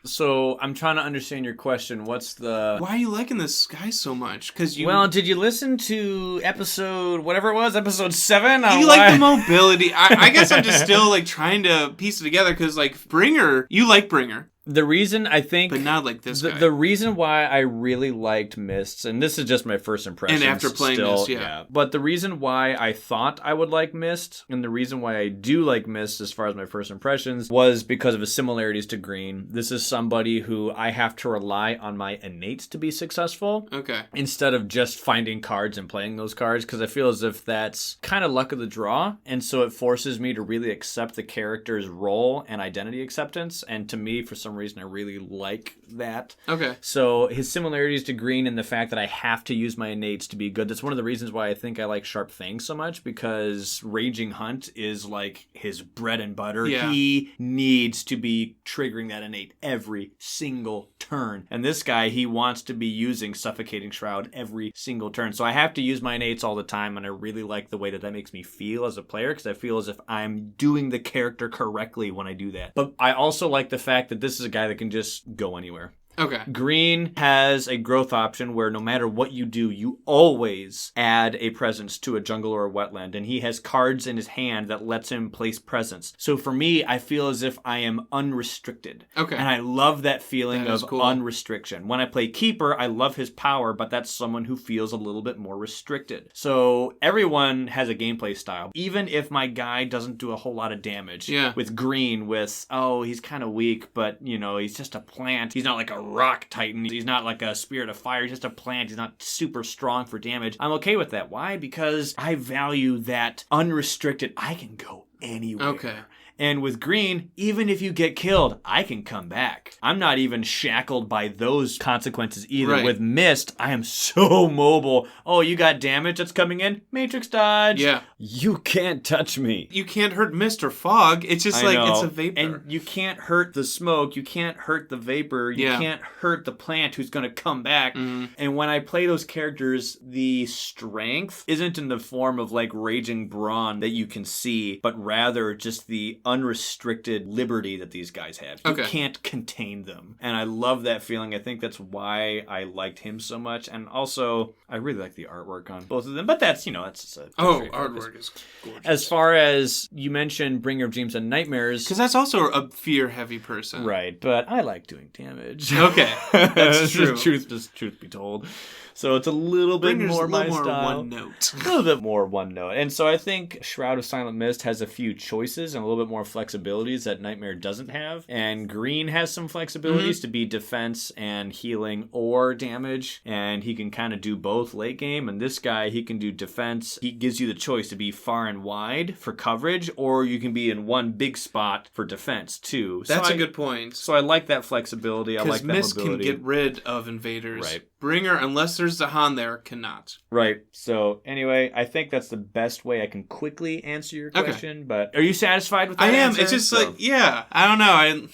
So, I'm trying to understand your question. What's the... Why are you liking this guy so much? Because you... Well, did you listen to episode 7? You like the mobility. I guess I'm just still like trying to piece it together because like Bringer, you like Bringer. The reason I think... But not like this guy. The reason why I really liked Mists, and this is just my first impression. And after playing this, yeah. But the reason why I thought I would like Mist, and the reason why I do like Mist as far as my first impressions, was because of his similarities to Green. This is somebody who I have to rely on my innates to be successful. Okay. Instead of just finding cards and playing those cards, because I feel as if that's kind of luck of the draw, and so it forces me to really accept the character's role and identity acceptance, and to me, for some reason, I really like that. Okay. So his similarities to Green and the fact that I have to use my innates to be good, that's one of the reasons why I think I like Sharp Fang so much, because Raging Hunt is like his bread and butter. Yeah. He needs to be triggering that innate every single turn. And this guy, he wants to be using Suffocating Shroud every single turn. So I have to use my innates all the time, and I really like the way that that makes me feel as a player, because I feel as if I'm doing the character correctly when I do that. But I also like the fact that this is a guy that can just go anywhere. Okay. Green has a growth option where no matter what you do, you always add a presence to a jungle or a wetland, and he has cards in his hand that lets him place presence. So for me, I feel as if I am unrestricted. Okay. And I love that feeling That is of cool. unrestriction. When I play Keeper, I love his power, but that's someone who feels a little bit more restricted. So everyone has a gameplay style. Even if my guy doesn't do a whole lot of damage. Yeah. With Green, he's kind of weak, but, he's just a plant. He's not like a rock titan. He's not like a spirit of fire. He's just a plant. He's not super strong for damage. I'm okay with that. Why? Because I value that unrestricted. I can go anywhere. Okay. And with Green, even if you get killed, I can come back. I'm not even shackled by those consequences either. Right. With Mist, I am so mobile. Oh, you got damage that's coming in? Matrix dodge. Yeah. You can't touch me. You can't hurt mist or fog. It's just I know. it's a vapor. And you can't hurt the smoke. You can't hurt the vapor. You can't hurt the plant who's going to come back. And when I play those characters, the strength isn't in the form of like raging brawn that you can see, but rather just the unrestricted liberty that these guys have. You can't contain them. And I love that feeling. I think that's why I liked him so much. And also, I really like the artwork on both of them. But that's, that's just a... artwork is gorgeous. As far as you mentioned Bringer of Dreams and Nightmares... Because that's also a fear-heavy person. Right, but I like doing damage. Okay, that's true. Truth be told. So it's a little bit Bringer's more a little my more style. one note. A little bit more one note. And so I think Shroud of Silent Mist has a few choices and a little bit more flexibilities that Nightmare doesn't have. And green has some flexibilities to be defense and healing or damage. And he can kind of do both late game. And this guy, he can do defense. He gives you the choice to be far and wide for coverage, or you can be in one big spot for defense too. That's a good point. So I like that flexibility. I like that Mist mobility. can get rid of invaders. Right. Bringer, unless there's Zahan there, cannot. Right. So anyway, I think that's the best way I can quickly answer your question. But are you satisfied with that I am. answer? It's just like, yeah, I don't know.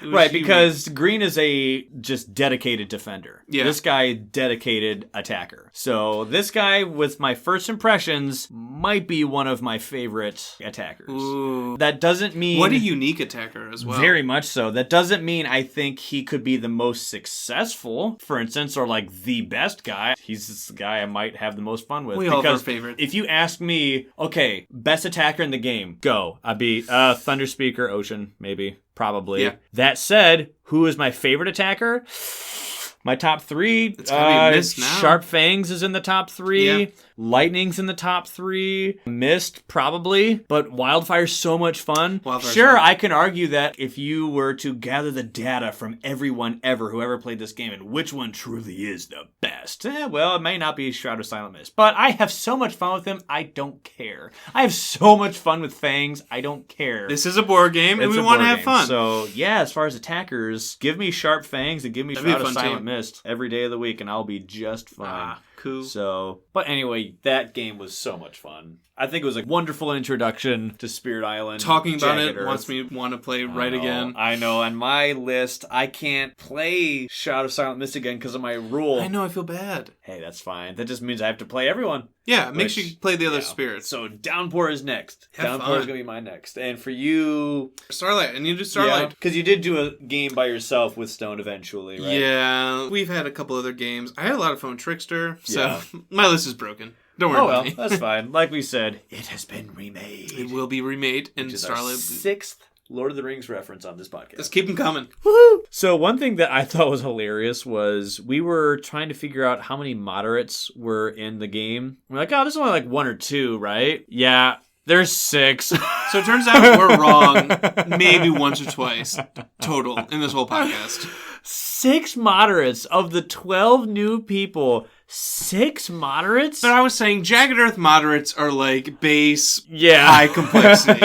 Right, because green is a just dedicated defender. Yeah. This guy, dedicated attacker. So this guy, with my first impressions, might be one of my favorite attackers. Ooh. That doesn't mean... What a unique attacker as well. Very much so. That doesn't mean I think he could be the most successful, for instance, or like the best guy. He's just the guy I might have the most fun with. We all have our favorite. If you ask me, okay, best attacker in the game, go. I'd be Thunder Speaker, Ocean, maybe. Probably. Yeah. That said, who is my favorite attacker? My top three. It's gotta be Mist now. Sharp Fangs is in the top three. Yeah. Lightning's in the top three. Mist, probably. But Wildfire's so much fun. Wildfire's sure, fun. I can argue that if you were to gather the data from everyone ever who ever played this game and which one truly is the best, well, it may not be Shroud of Silent Mist. But I have so much fun with him, I don't care. I have so much fun with Fangs, I don't care. This is a board game, and It's we a want to board have game. fun. So, yeah, as far as attackers, give me Sharp Fangs and give me That'd be a Shroud of fun Silent team. Mist every day of the week, and I'll be just fine. Ah, cool. So, but anyway, that game was so much fun. I think it was a wonderful introduction to Spirit Island. Talking about Jagged it Earth. wants me want to play right again. I know. On my list, I can't play Shroud of Silent Mist again because of my rule. I know, I feel bad. Hey, that's fine. That just means I have to play everyone. Yeah, it makes Which- you play the other yeah. spirits. So Downpour is next. Have Downpour is fun. going to be my next. And for you... Starlight, and you do Starlight. Because you did do a game by yourself with Stone eventually, right? Yeah, we've had a couple other games. I had a lot of fun with Trickster, so Yeah. my list is broken. Don't worry Oh, about well, me. that's fine. Like we said, it has been remade. It will be remade in Which is our Starlight. sixth Lord of the Rings reference on this podcast. Let's keep them coming. So one thing that I thought was hilarious was we were trying to figure out how many moderates were in the game. We're like, oh, there's only like one or two, right? Yeah, there's 6. So it turns out we're wrong maybe once or twice total in this whole podcast. 6 moderates of the 12 new people. 6 moderates? But I was saying Jagged Earth moderates are like base, Yeah. high complexity.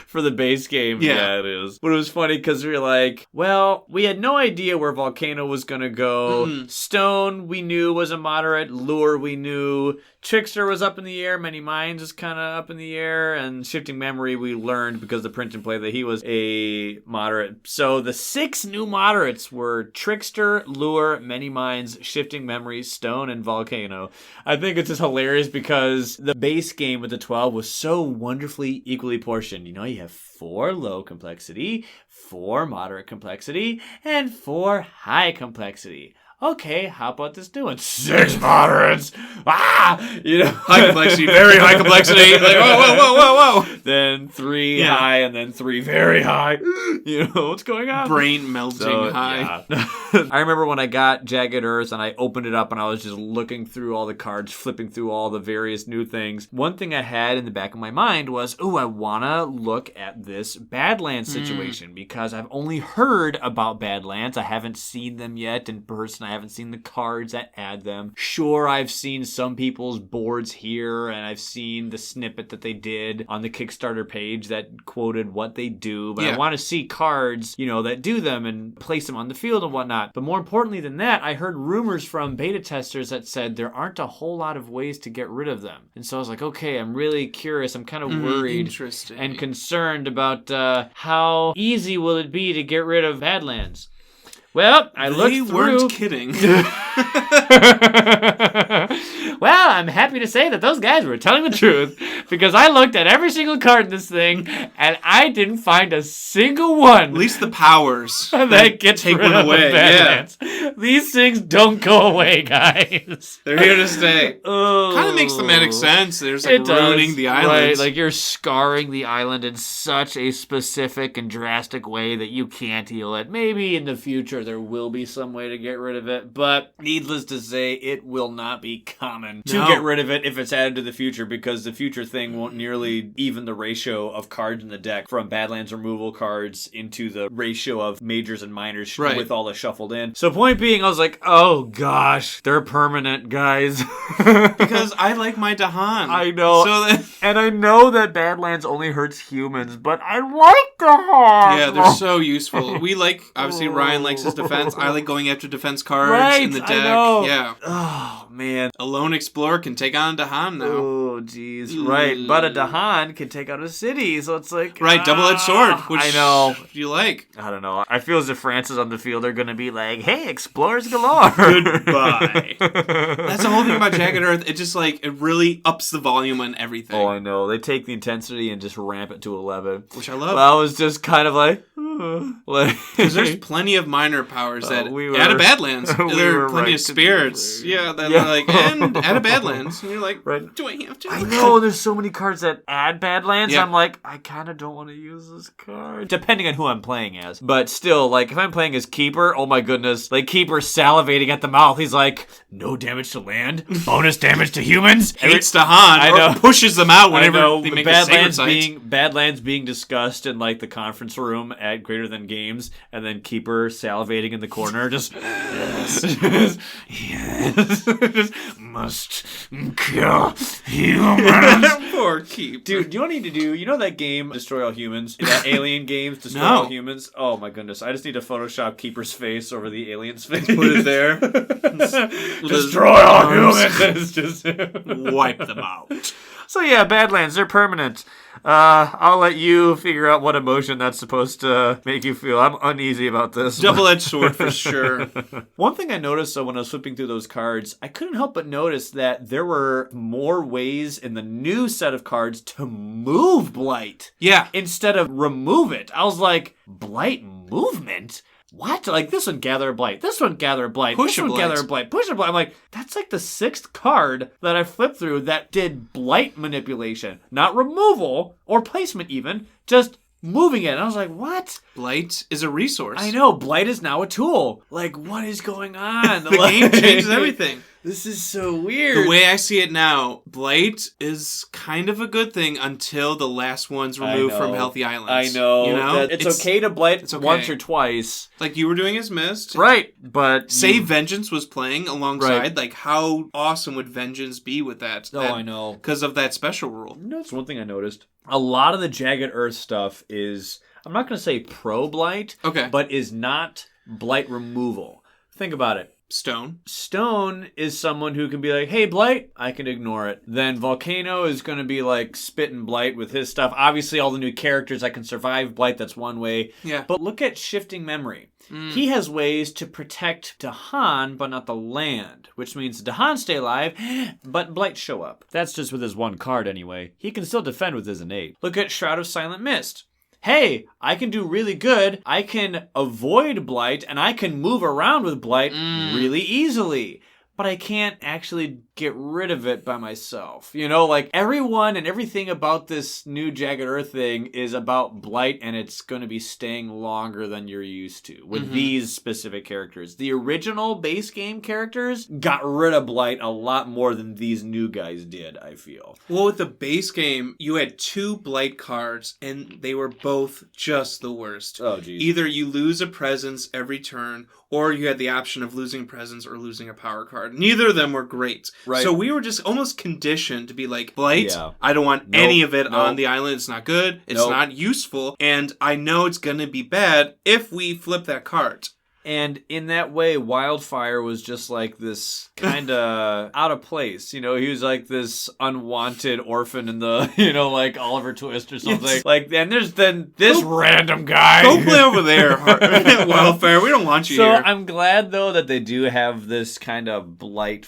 For the base game, Yeah. it is. But it was funny because we were like, well, we had no idea where Volcano was going to go. Stone, we knew, was a moderate. Lure, we knew. Trickster was up in the air. Many Minds is kind of up in the air. And Shifting Memory, we learned because of the print and play that he was a moderate. So the 6 new moderates were Trickster, Lure, Many Minds, Shifting Memory, Stone, and Volcano. I think it's just hilarious because the base game with the 12 was so wonderfully equally portioned. You know, you have 4 low complexity, 4 moderate complexity, and 4 high complexity. Okay, how about this new one? 6 moderates! Ah! You know? High complexity, very high complexity. Like, whoa, whoa, whoa, whoa, whoa. Then 3 Yeah. high, and then 3 very high. You know, what's going on? Brain melting So, high. yeah. I remember when I got Jagged Earth and I opened it up and I was just looking through all the cards, flipping through all the various new things. One thing I had in the back of my mind was, I want to look at this Badlands situation because I've only heard about Badlands. I haven't seen them yet in person. I haven't seen the cards that add them. Sure, I've seen some people's boards here and I've seen the snippet that they did on the Kickstarter page that quoted what they do, but I Yeah. want to see cards, that do them and place them on the field and whatnot. But more importantly than that, I heard rumors from beta testers that said there aren't a whole lot of ways to get rid of them. And so I was like, okay, I'm really curious. I'm kind of worried Interesting. and concerned about how easy will it be to get rid of Badlands. Well, I looked They through. weren't kidding. Well, I'm happy to say that those guys were telling the truth because I looked at every single card in this thing and I didn't find a single one At least the powers that gets take rid one of away. the Badlands. These things don't go away, guys. They're here to stay. Oh. Kind of makes thematic sense. There's like It does. ruining the island. Right, like you're scarring the island in such a specific and drastic way that you can't heal it. Maybe in the future there will be some way to get rid of it, but needless to say, it will not be common to No. get rid of it if it's added to the future, because the future thing won't nearly even the ratio of cards in the deck from Badlands removal cards into the ratio of majors and minors Right. with all the shuffled in. So point being, I was like, oh gosh, they're permanent, guys. Because I like my Dahan. I know. So that, And I know that Badlands only hurts humans, but I like the Hawk. yeah, they're so useful. We like, obviously, Ryan likes his defense. I like going after defense cards in the Right, deck. I know. Yeah. Oh, man. A lone explorer can take on Dahan now. Oh, jeez. Right, but a Dahan can take out a city, so it's like... Right, double-edged sword. Which I know. you like. I don't know. I feel as if Francis on the field are going to be like, hey, explorers galore. Goodbye. That's the whole thing about Jagged Earth. It just, like, it really ups the volume on everything. Oh, I know. They take the intensity and just ramp it to 11. Which I love. But I was just kind of like... Because there's plenty of minor powers that we were- out of Badlands. we There were are plenty right of to be spirits. afraid. Yeah, that Yeah. are like, and out of Badlands. And you're like, Right. do I have to? I know there's so many cards that add Badlands. Yeah. I'm like, I kind of don't want to use this card. Depending on who I'm playing as. But still, like, if I'm playing as Keeper, oh my goodness. Like, Keeper salivating at the mouth. He's like, no damage to land, bonus damage to humans. Hates Dahan. I know. Or pushes them out I whenever know, they the make a sacred Badlands site. Badlands being discussed in, like, the conference room at Greater Than Games, and then Keeper salivating in the corner, just, yes, yes, just must kill humans. Poor Keep. Dude, you know what I need to do? You know that game, Destroy All Humans? That Alien Games, Destroy No. All Humans? Oh my goodness. I just need to Photoshop Keeper's face over the alien's face. Put it there. Destroy all humans! It's just... Wipe them out. So yeah, Badlands, they're permanent. I'll let you figure out what emotion that's supposed to make you feel. I'm uneasy about this. Double-edged sword for sure. One thing I noticed when I was flipping through those cards, I couldn't help but notice that there were more ways in the new set of cards to move Blight Yeah. instead of remove it. I was like, Blight movement? What? Like, this one gather a Blight, this one gather a Blight, Push this a one Blight. gather a Blight, push a Blight. I'm like, that's like the 6th card that I flipped through that did Blight manipulation. Not removal or placement even, just moving it. And I was like, what? Blight is a resource. I know, Blight is now a tool. Like, what is going on? The game changes everything. This is so weird. The way I see it now, Blight is kind of a good thing until the last one's removed from Healthy Islands. I know. You know? That it's okay to Blight it's okay. once or twice. Like you were doing as Mist. Right, but... Say Vengeance was playing alongside. Right. Like, how awesome would Vengeance be with that? Oh, I know. Because of that special rule. That's one thing I noticed. A lot of the Jagged Earth stuff is, I'm not going to say pro-Blight, Okay. but is not Blight removal. Think about it. Stone. Stone is someone who can be like, hey, Blight, I can ignore it. Then Volcano is going to be like spit and Blight with his stuff. Obviously, all the new characters, I can survive Blight, that's one way. Yeah. But look at Shifting Memory. He has ways to protect Dahan, but not the land, which means Dahan stay alive, but Blight show up. That's just with his one card anyway. He can still defend with his innate. Look at Shroud of Silent Mist. Hey, I can do really good. I can avoid Blight, and I can move around with Blight really easily. But I can't actually get rid of it by myself. You know, like everyone and everything about this new Jagged Earth thing is about Blight, and it's going to be staying longer than you're used to with these specific characters. The original base game characters got rid of Blight a lot more than these new guys did, I feel. Well, with the base game, you had 2 Blight cards, and they were both just the worst. Oh, geez. Either you lose a presence every turn, or you had the option of losing presence or losing a power card. Neither of them were great. Right. So we were just almost conditioned to be like, Blight, Yeah. I don't want Nope. any of it Nope. on the island. It's not good. It's Nope. not useful. And I know it's going to be bad if we flip that card. And in that way, Wildfire was just like this kind of out of place. You know, he was like this unwanted orphan in the, you know, like Oliver Twist or something. Yes. Like, and there's then this random guy. Go play over there, Wildfire. We don't want you So here. I'm glad, though, that they do have this kind of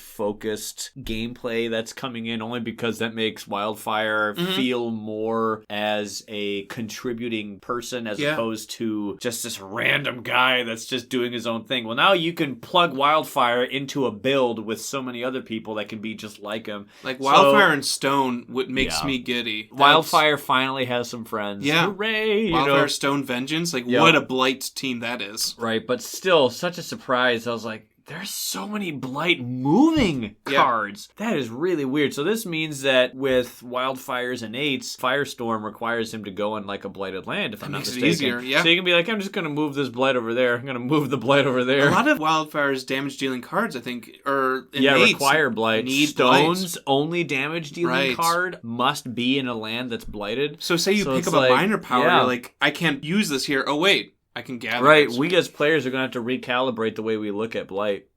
Blight-focused gameplay that's coming in, only because that makes Wildfire feel more as a contributing person as Yeah. opposed to just this random guy that's just doing his own thing. Well, now you can plug Wildfire into a build with so many other people that can be just like him. Like So- Wildfire and Stone, what makes Yeah. me giddy. That's- Wildfire finally has some friends. Yeah. Hooray! You Wildfire, know? Stone, Vengeance. Like, Yeah. what a Blight team that is. Right, but still, such a surprise. I was like, there's so many Blight moving cards. That is really weird. So this means that with Wildfire's Innates, Firestorm requires him to go in like a blighted land, if I'm not mistaken. Makes it easier, yeah. So you can be like, I'm just going to move this Blight over there. I'm going to move the Blight over there. A lot of Wildfire's damage-dealing cards, I think, are Innates. Require Blight. Need Stone's Blight. only damage-dealing card must be in a land that's blighted. So say you pick up a minor power, you're like, I can't use this here. Oh, wait. I can gather. Right, this. we as players are going to have to recalibrate the way we look at Blight,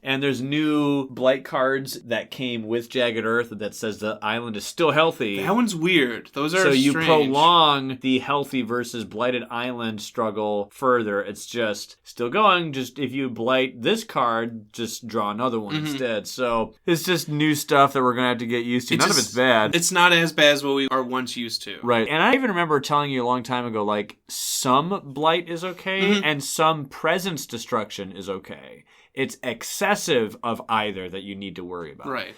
And there's new Blight cards that came with Jagged Earth that says the island is still healthy. That one's weird. Those are so strange. you prolong the healthy versus blighted island struggle further. It's just still going. Just if you blight this card, just draw another one instead. So it's just new stuff that we're going to have to get used to. None of it's bad. It's not as bad as what we are once used to. Right. And I even remember telling you a long time ago, like, some blight is okay and some presence destruction is okay. It's excessive of either that you need to worry about. Right.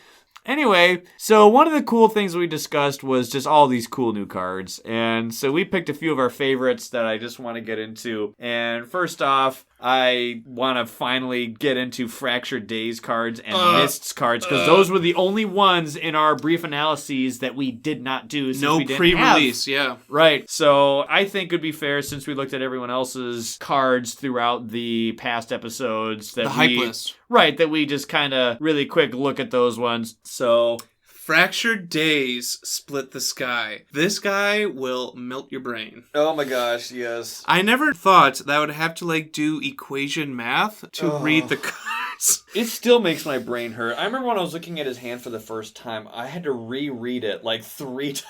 Anyway, so one of the cool things we discussed was just all these cool new cards. And so we picked a few of our favorites that I just want to get into. And first off, I want to finally get into Fractured Days cards and Mists cards, because those were the only ones in our brief analyses that we did not do. Since no we didn't pre-release, have. yeah. Right. So I think it would be fair, since we looked at everyone else's cards throughout the past episodes, that the hype list. Right, that we just kind of really quick look at those ones. So Fractured Days split the sky. This guy will melt your brain. Oh my gosh, yes. I never thought that I would have to do equation math to read the cards. It still makes my brain hurt. I remember when I was looking at his hand for the first time, I had to reread it 3 times.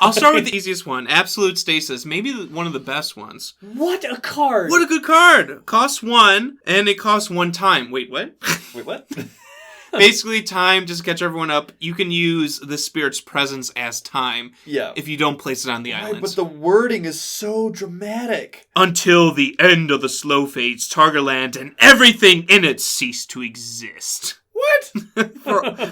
I'll start with the easiest one. Absolute Stasis. Maybe one of the best ones. What a card! What a good card! Costs 1, and it costs 1 time. Wait, what? Wait, what? Basically, time, just to catch everyone up, you can use the Spirit's presence as time if you don't place it on the islands. But the wording is so dramatic. Until the end of the slow fades, Target land and everything in it cease to exist. What?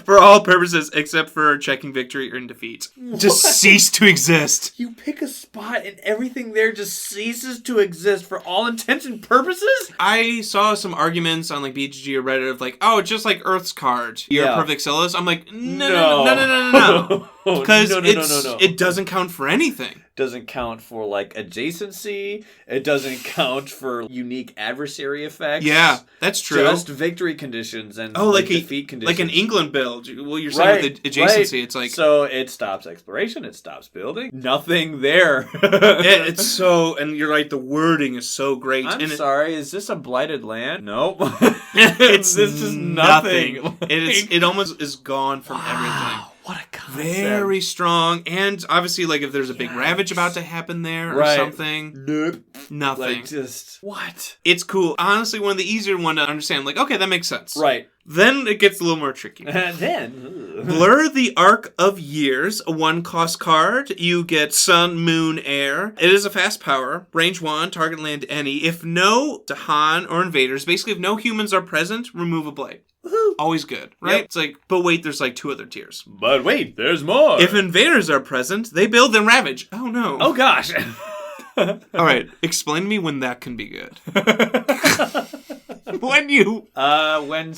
for all purposes except for checking victory or defeat. Just cease to exist. You pick a spot and everything there just ceases to exist for all intents and purposes? I saw some arguments on BGG or Reddit of it's just like Earth's card. You're a perfect Xylos. I'm like, no. Because it doesn't count for anything. Doesn't count for adjacency. It doesn't count for unique adversary effects. Yeah, that's true. Just victory conditions and defeat conditions. Like an England build. Well, you're saying with the adjacency, it's like... So it stops exploration, it stops building. Nothing there. It's so... And you're right, the wording is so great. I'm sorry, is this a blighted land? Nope. This is nothing. It almost is gone from everything. What a concept. Very strong. And obviously, if there's a big ravage about to happen there or something. Nope. Nothing. What? It's cool. Honestly, one of the easier one to understand. Okay, that makes sense. Right. Then it gets a little more tricky. Blur the Arc of Years, a 1-cost card. You get Sun, Moon, Air. It is a fast power. Range 1, target land any. If no Dahan or invaders, basically if no humans are present, remove a blight. Woohoo. Always good, right? Yep. It's but wait, there's 2 other tiers. But wait, there's more. If invaders are present, they build and ravage. Oh no. Oh gosh. All right, explain to me when that can be good. When you... When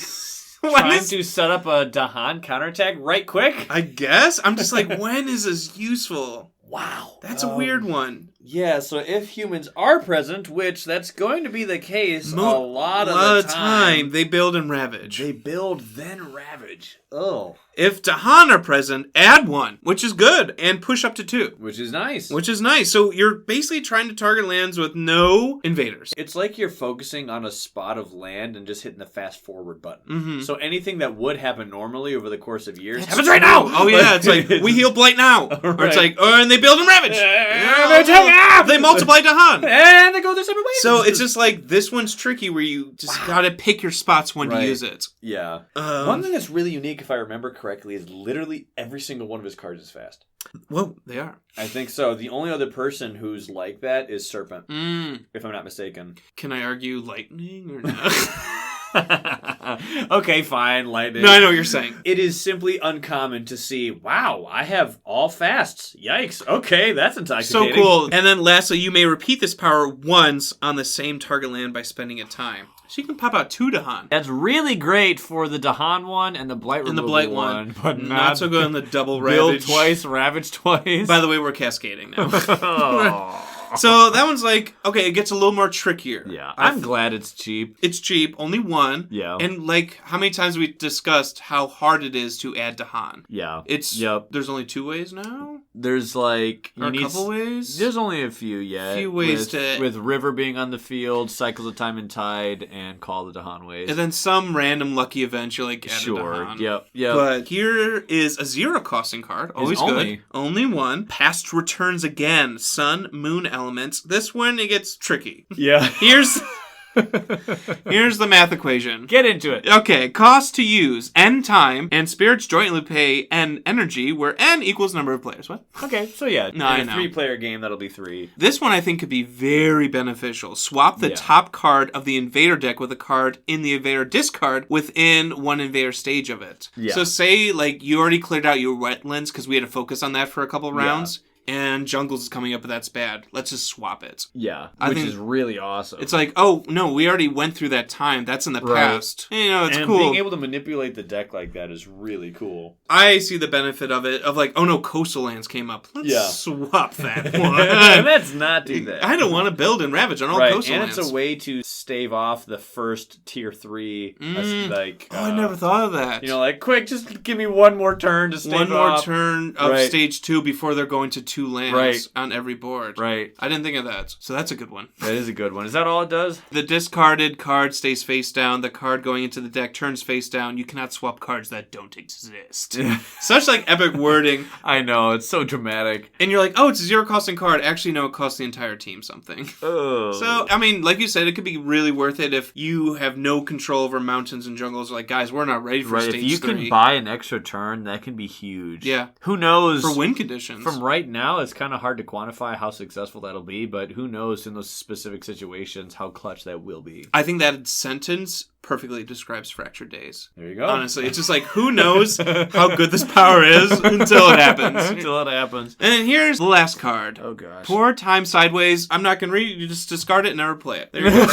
trying to set up a Dahan counterattack right quick? I guess. I'm just when is this useful? Wow. That's a weird one. Yeah, so if humans are present, which that's going to be the case a lot of the time, they build and ravage. They build, then ravage. Oh. If Dahan are present, add 1, which is good, and push up to 2. Which is nice. So you're basically trying to target lands with no invaders. It's like you're focusing on a spot of land and just hitting the fast forward button. Mm-hmm. So anything that would happen normally over the course of years happens right now! Oh yeah, it's we heal blight now. Right. Or it's and they build and ravage. They multiply Dahan. And they go their separate ways. So it's just this one's tricky where you just gotta pick your spots when to use it. Yeah. One thing that's really unique, if I remember correctly, is literally every single one of his cards is fast. Well, they are. I think so. The only other person who's like that is Serpent, if I'm not mistaken. Can I argue lightning or no? Okay, fine, lightning. No, I know what you're saying. It is simply uncommon to see, wow, I have all fasts. Yikes. Okay, that's intoxicating. So cool. And then lastly, you may repeat this power once on the same target land by spending a time. So you can pop out 2 Dahan. That's really great for the Dahan one and the Blight removal And the Blight one. but Not so good on the double build Ravage. twice, Ravage twice. By the way, we're cascading now. Oh. So that one's like, okay, it gets a little more trickier. Yeah, I'm glad it's cheap. It's cheap, only 1. Yeah. And like, how many times we discussed how hard it is to add Dahan? Yeah. It's, Yep. there's only 2 ways now? There's like... Or a couple ways? There's only a few yet. Few ways with River being on the field, Cycles of Time and Tide, and Call the Dahan ways. And then some random lucky event, you're like, add a Sure. Dahan. Yep. But here is a 0 costing card. Always good. Only 1. Past returns again. Sun, moon elements. This one, it gets tricky. Yeah. Here's the math equation. Get into it. Okay, cost to use, N time, and spirits jointly pay N energy, where N equals number of players. What? Okay, so yeah. No, I In a know. 3-player game, that'll be 3. This one I think could be very beneficial. Swap the top card of the Invader deck with a card in the Invader discard within one Invader stage of it. Yeah. So say, like, you already cleared out your wetlands because we had to focus on that for a couple rounds. And Jungles is coming up, but that's bad. Let's just swap it. Yeah, I which think is really awesome. It's like, oh, no, we already went through that time. That's in the past. You know, it's and cool. being able to manipulate the deck like that is really cool. I see the benefit of it, of like, oh no, Coastal Lands came up. Let's swap that one. Let's not do that. I don't want to build and Ravage on all Coastal and Lands. it's a way to stave off the first tier 3. Like, I never thought of that. You know, like, quick, just give me one more turn to stave one more off. turn of stage 2 before they're going to 2 lands on every board. Right. I didn't think of that. So that's a good one. That is a good one. Is that all it does? The discarded card stays face down. The card going into the deck turns face down. You cannot swap cards that don't exist. Such like epic wording. I know, it's so dramatic. And you're like, oh, it's a 0 costing card. Actually, no, it costs the entire team something. Oh. So, I mean, like you said, it could be really worth it if you have no control over mountains and jungles. Like, guys, we're not ready for stage 3. If you can buy an extra turn, that can be huge. Yeah. Who knows? For win conditions. From right now, it's kind of hard to quantify how successful that'll be, but who knows in those specific situations how clutch that will be. I think that sentence perfectly describes Fractured Days. There you go. Honestly, it's just like, who knows how good this power is until it happens. Until it happens. And then here's the last card. Oh, gosh. Pour time sideways. I'm not going to read it. You just discard it and never play it. There you go.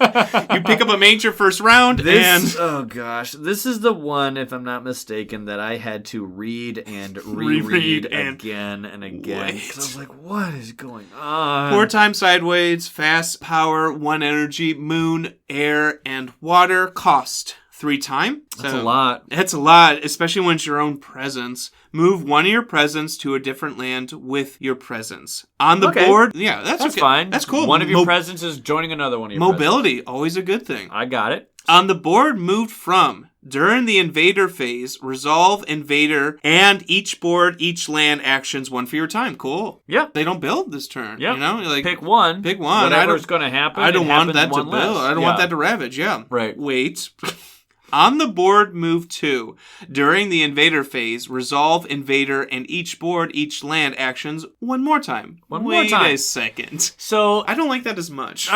You pick up a major first round, Oh gosh, this is the one, if I'm not mistaken, that I had to read and reread again and again. Because I was like, what is going on? Pour time sideways, fast, power, 1 energy, moon, air, and water. Cost 3 time. That's a lot. That's a lot, especially when it's your own presence. Move one of your presence to a different land with your presence. On the board, yeah, that's okay. Fine. That's cool. One of your presence is joining another one of your Mobility, always a good thing. I got it. On the board moved from, during the invader phase, resolve invader and each board, each land actions 1 for your time. Cool. Yeah. They don't build this turn. Yeah. You know, like Pick one. Pick one. Whatever's going to happen. I don't want that to one build. less. I don't want that to ravage. Yeah. Right. Wait. On the board, move 2. During the invader phase, resolve invader and each board, each land actions 1 more time. One more time. Wait a second. So I don't like that as much.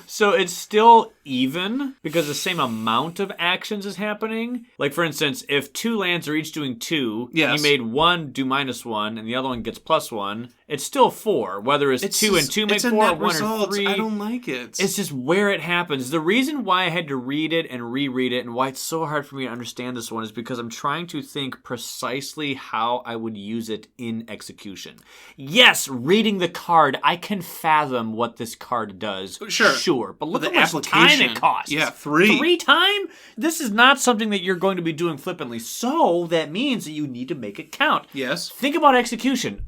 So it's still even because the same amount of actions is happening. Like, for instance, if 2 lands are each doing 2, yes. you made 1 do -1 and the other one gets +1, it's still 4. Whether it's 2 and 2 make 4 or 1 and 3. I don't like it. It's just where it happens. The reason why I had to read it and reread it and why it's so hard for me to understand this one is because I'm trying to think precisely how I would use it in execution. Yes, reading the card, I can fathom what this card does. Sure. But look at how much time it costs. Yeah, 3. 3 time? This is not something that you're going to be doing flippantly. So that means that you need to make it count. Yes. Think about execution.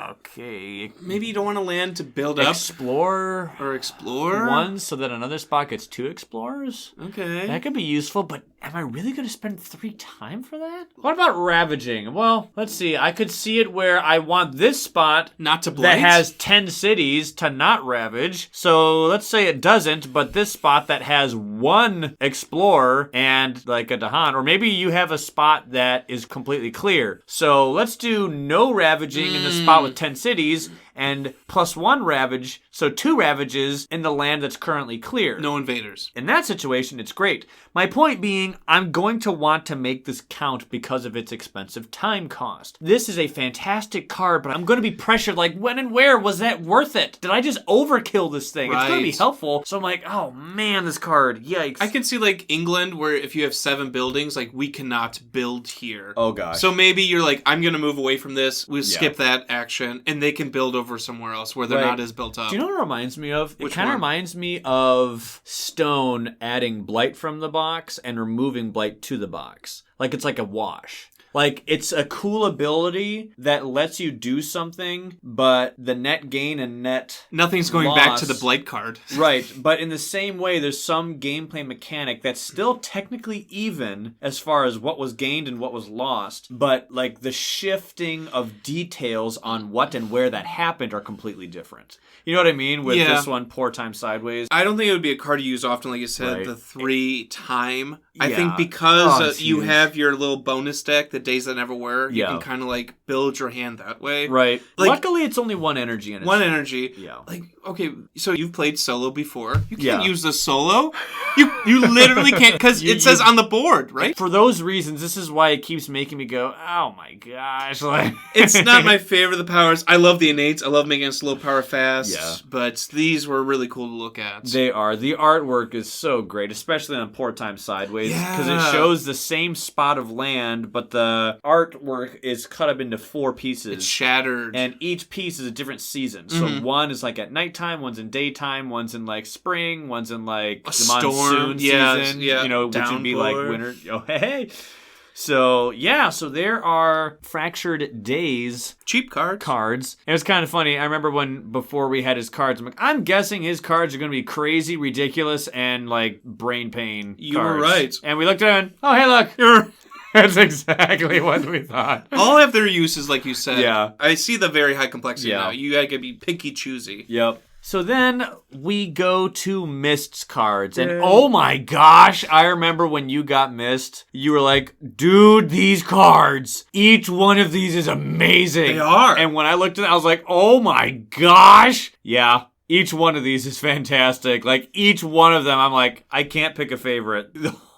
Okay. Maybe you don't want to land to build Explore one so that another spot gets 2 explorers. Okay. That could be useful, but am I really going to spend 3 time for that? What about ravaging? Well, let's see. I could see it where I want this spot not to blight, that has 10 cities to not ravage. So let's say it doesn't, but this spot that has 1 explorer and like a Dahan, or maybe you have a spot that is completely clear. So let's do no ravaging in the spot with 10 cities and +1 ravage, so 2 ravages in the land that's currently clear. No invaders. In that situation, it's great. My point being, I'm going to want to make this count because of its expensive time cost. This is a fantastic card, but I'm going to be pressured like, when and where was that worth it? Did I just overkill this thing? It's going to be helpful. So I'm like, oh man, this card, yikes. I can see like England where if you have 7 buildings, like we cannot build here. Oh gosh. So maybe you're like, I'm going to move away from this. We'll skip that action and they can build over somewhere else where they're not as built up. Do you know what it reminds me of? Which it kind of one? reminds me of Stone adding Blight from the box and removing Blight to the box. Like it's like a wash. Like, it's a cool ability that lets you do something, but the net gain and net Nothing's going loss, back to the Blight card. Right, but in the same way, there's some gameplay mechanic that's still technically even as far as what was gained and what was lost, but, like, the shifting of details on what and where that happened are completely different. You know what I mean? With this one, Poor Time Sideways. I don't think it would be a card you use often, like you said, Right. the 3 time. I Yeah. think because Oh, it's you huge. have your little bonus deck, the Days That Never Were, you Yeah. can kind of like build your hand that way. Right. Like- Luckily, it's only 1 energy in it. 1 energy. Yeah. Like, okay, so you've played solo before. You can't Yeah. use the solo. You literally can't, because it says on the board, right? For those reasons, this is why it keeps making me go, oh my gosh. Like, It's not my favorite of the powers. I love the innates. I love making a slow power fast. Yeah. But these were really cool to look at. They are. The artwork is so great, especially on Poor Time Sideways, because Yeah. it shows the same spot of land, but the artwork is cut up into 4 pieces. It's shattered. And each piece is a different season. So one is like at nighttime, one's in daytime, one's in like spring, one's in like the storm, monsoon season. yeah, You know, which would be like downpour. winter. Oh, hey. So, yeah, so there are Fractured Days Cheap cards. cards. It was kind of funny. I remember when, before we had his cards, I'm like, I'm guessing his cards are going to be crazy, ridiculous, and like brain pain You cards. were right. And we looked at it and, oh, hey, look. That's exactly what we thought. All have their uses, like you said. Yeah. I see the very high complexity Yeah. now. You gotta be picky choosy. Yep. So then we go to Mist's cards. And oh my gosh, I remember when you got Mist, you were like, dude, these cards, each one of these is amazing. They are. And when I looked at it, I was like, oh my gosh. Yeah, each one of these is fantastic. Like, each one of them, I'm like, I can't pick a favorite.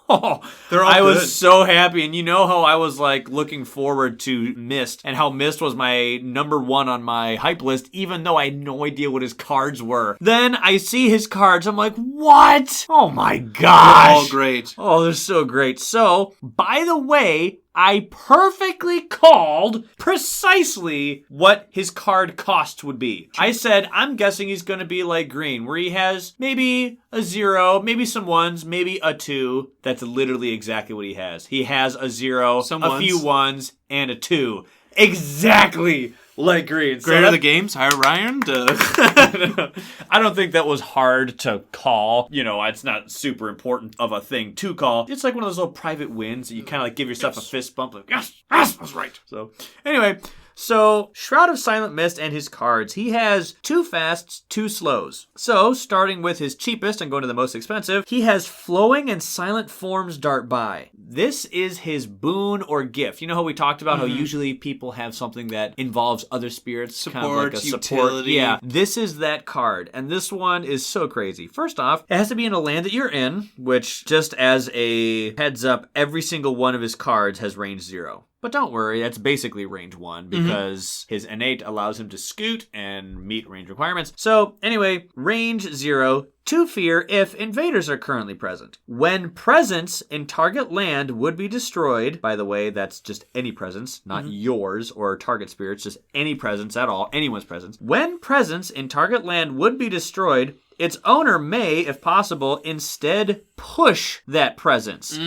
Oh, They're all I good. was so happy. And you know how I was like looking forward to Mist and how Mist was my number 1 on my hype list, even though I had no idea what his cards were. Then I see his cards. I'm like, what? Oh my gosh. They're all great. Oh, they're so great. So, by the way, I perfectly called precisely what his card cost would be. I said, I'm guessing he's going to be like green, where he has maybe a 0, maybe some 1s, maybe a 2. That's literally exactly what he has. He has a 0, Some a 1s. few 1s, and a 2. Exactly like green. So Greater the games, higher Ryan. I don't think that was hard to call. You know, it's not super important of a thing to call. It's like one of those little private wins that you kind of like give yourself a fist bump. Like, yes, I was right. So anyway, so Shroud of Silent Mist and his cards. He has 2 fasts, 2 slows. So starting with his cheapest and going to the most expensive, he has Flowing and Silent Forms Dart By. This is his boon or gift. You know how we talked about how usually people have something that involves other spirits, kind of like a Support, support. utility. Yeah, this is that card, and this one is so crazy. First off, it has to be in a land that you're in, which, just as a heads up, every single one of his cards has range 0. But don't worry, that's basically range 1 because his innate allows him to scoot and meet range requirements. So anyway, range 0, 2 fear if invaders are currently present. When presence in target land would be destroyed, by the way, that's just any presence, not yours or target spirits, just any presence at all, anyone's presence. When presence in target land would be destroyed, its owner may, if possible, instead push that presence.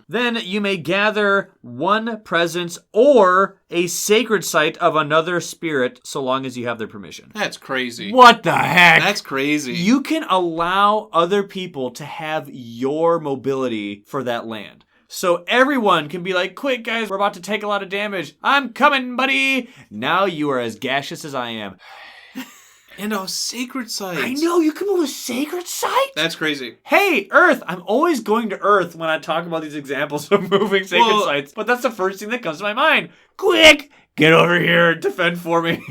Then you may gather 1 presence or a sacred site of another spirit so long as you have their permission. That's crazy. What the heck? That's crazy. You can allow other people to have your mobility for that land. So everyone can be like, quick guys, we're about to take a lot of damage. I'm coming, buddy. Now you are as gaseous as I am. And a sacred site. I know, you can move a sacred site? That's crazy. Hey, Earth! I'm always going to Earth when I talk about these examples of moving sacred Well- sites, but that's the first thing that comes to my mind. Quick! get over here, defend for me.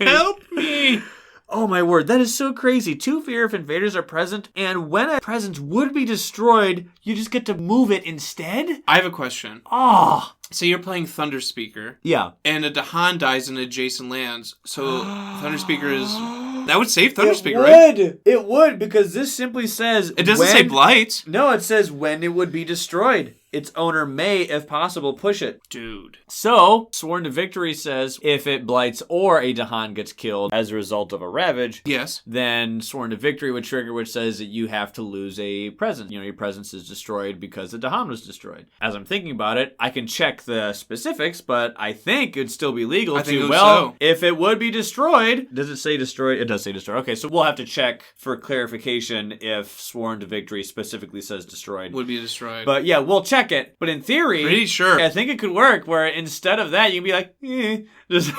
Help me! Oh my word, that is so crazy. 2 fear if invaders are present, and when a presence would be destroyed, you just get to move it instead? I have a question. Oh. So you're playing Thunder Speaker, Yeah. and a Dahan dies in adjacent lands. So Thunder Speaker is... That would save Thunder Speaker, right? It would, because this simply says... It doesn't say Blight. No, it says when it would be destroyed. Its owner may, if possible, push it. Dude. So, Sworn to Victory says if it blights or a Dahan gets killed as a result of a Ravage, Yes. then Sworn to Victory would trigger, which says that you have to lose a presence. Your presence is destroyed because the Dahan was destroyed. As I'm thinking about it, I can check the specifics, but I think it'd still be legal if it would be destroyed. Does it say destroyed? It does say destroyed. Okay, so we'll have to check for clarification if Sworn to Victory specifically says destroyed. Would be destroyed. But yeah, we'll check it. But in theory, pretty sure. I think it could work where instead of that, you can be like, just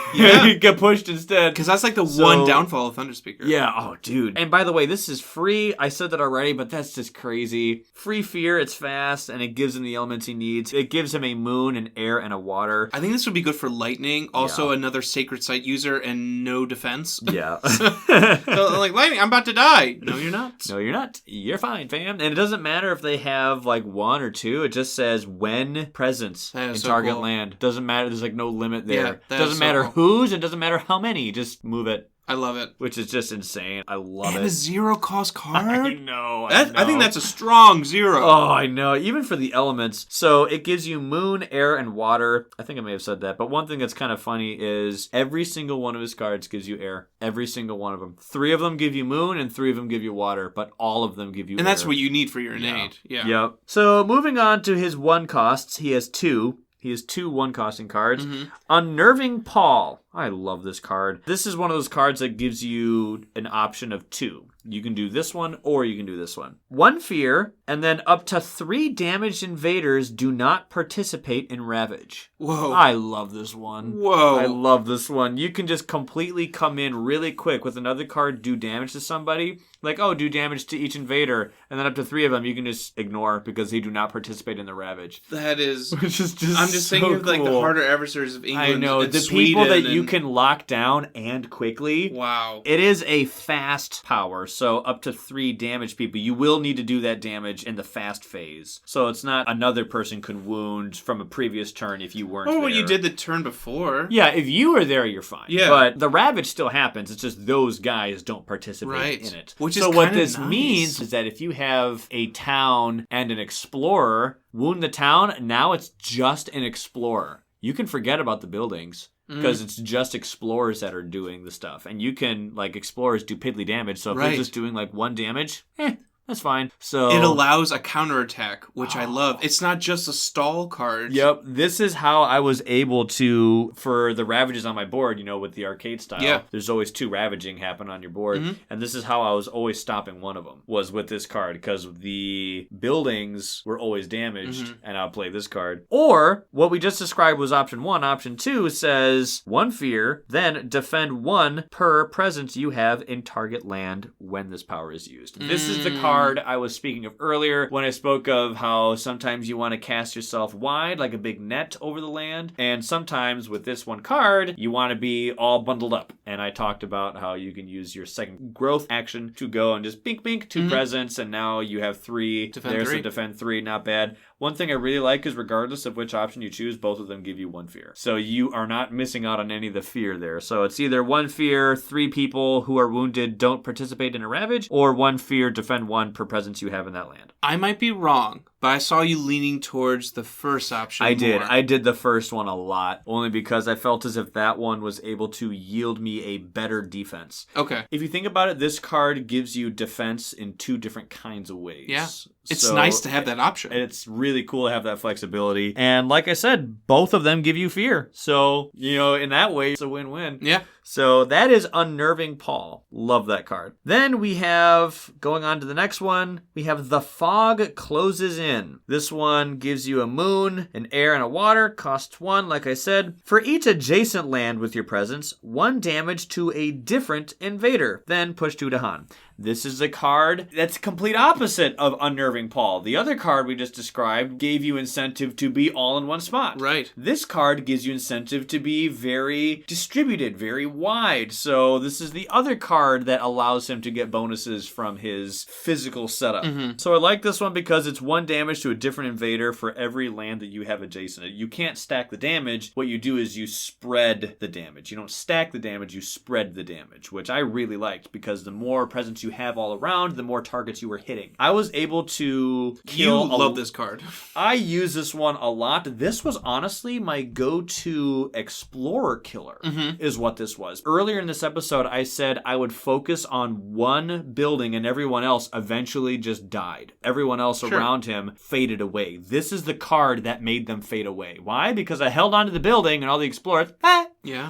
get pushed instead. Because that's like the one downfall of Thunder Speaker. Yeah. Oh, dude. And by the way, this is free. I said that already, but that's just crazy. Free fear. It's fast, and it gives him the elements he needs. It gives him a moon, an air, and a water. I think this would be good for lightning. Also, another sacred site user and no defense. Yeah. So, like, lightning, I'm about to die. No, you're not. No, you're not. You're fine, fam. And it doesn't matter if they have like 1 or 2. It just says when presence in target land. Doesn't matter. There's like no limit there. Yeah, doesn't matter whose. It doesn't matter how many. Just move it. I love it. Which is just insane. I love it. And a 0-cost card? I know. I think that's a strong 0. Oh, I know. Even for the elements. So it gives you moon, air, and water. I think I may have said that. But one thing that's kind of funny is every single one of his cards gives you air. Every single one of them. 3 of them give you moon and 3 of them give you water. But all of them give you air. And that's what you need for your innate. Yeah. Yep. So moving on to his 1 costs. He has 2. He has 2 1-costing cards. Unnerving Paul. I love this card. This is one of those cards that gives you an option of 2. You can do this one or you can do this one. 1 fear, and then up to 3 damaged invaders do not participate in Ravage. Whoa. I love this one. Whoa. I love this one. You can just completely come in really quick with another card, do damage to somebody. Like, do damage to each invader. And then up to 3 of them you can just ignore because they do not participate in the Ravage. That is... Which is just I'm just so thinking of like the cool. harder adversaries of England. I know. And The Sweden people that and... you can lock down and quickly. Wow. It is a fast power, so up to 3 damage people. You will need to do that damage in the fast phase. So it's not another person can wound from a previous turn if you weren't there. What you did the turn before. Yeah, if you were there, you're fine. Yeah. But the Ravage still happens. It's just those guys don't participate in it. Which is so what kinda this means is that if you have a town and an explorer, wound the town, now it's just an explorer. You can forget about the buildings. Because it's just explorers that are doing the stuff. And you can, like, explorers do piddly damage. So if they're just doing, like, 1 damage, that's fine. So it allows a counterattack, which I love. It's not just a stall card. Yep. This is how I was able to, for the Ravages on my board, with the arcade style, there's always 2 Ravaging happen on your board. And this is how I was always stopping one of them, was with this card, because the buildings were always damaged, and I'll play this card. Or, what we just described was option 1. Option 2 says, 1 fear, then defend 1 per presence you have in target land when this power is used. This is the card I was speaking of earlier when I spoke of how sometimes you want to cast yourself wide like a big net over the land, and sometimes with this 1 card you want to be all bundled up. And I talked about how you can use your second growth action to go and just bink bink 2 presents, and now you have 3 there's a defend 3, not bad. One thing I really like is regardless of which option you choose, both of them give you 1 fear. So you are not missing out on any of the fear there. So it's either 1 fear, 3 people who are wounded don't participate in a Ravage, or 1 fear, defend 1 per presence you have in that land. I might be wrong, but I saw you leaning towards the first option I did. more. I did the first one a lot, only because I felt as if that one was able to yield me a better defense. Okay. If you think about it, this card gives you defense in 2 different kinds of ways. Yeah. It's nice to have that option. It's really cool to have that flexibility. And like I said, both of them give you fear. So, in that way, it's a win-win. Yeah. So that is Unnerving Paul. Love that card. Then we have, going on to the next one, we have The Fog Closes In. This one gives you a moon, an air, and a water. Costs 1, like I said. For each adjacent land with your presence, 1 damage to a different invader. Then push 2 Dahan. This is a card that's complete opposite of Unnerving Paul. The other card we just described gave you incentive to be all in one spot. Right. This card gives you incentive to be very distributed, very wide. So this is the other card that allows him to get bonuses from his physical setup. So I like this one because it's 1 damage to a different invader for every land that you have adjacent. You can't stack the damage. What you do is you spread the damage. You don't stack the damage, you spread the damage, which I really liked because the more presence you have all around, the more targets you were hitting. I was able to kill... You love this card. I use this one a lot. This was honestly my go-to explorer killer, is what this was. Earlier in this episode, I said I would focus on one building and everyone else eventually just died. Everyone else around him faded away. This is the card that made them fade away. Why? Because I held onto the building and all the explorers...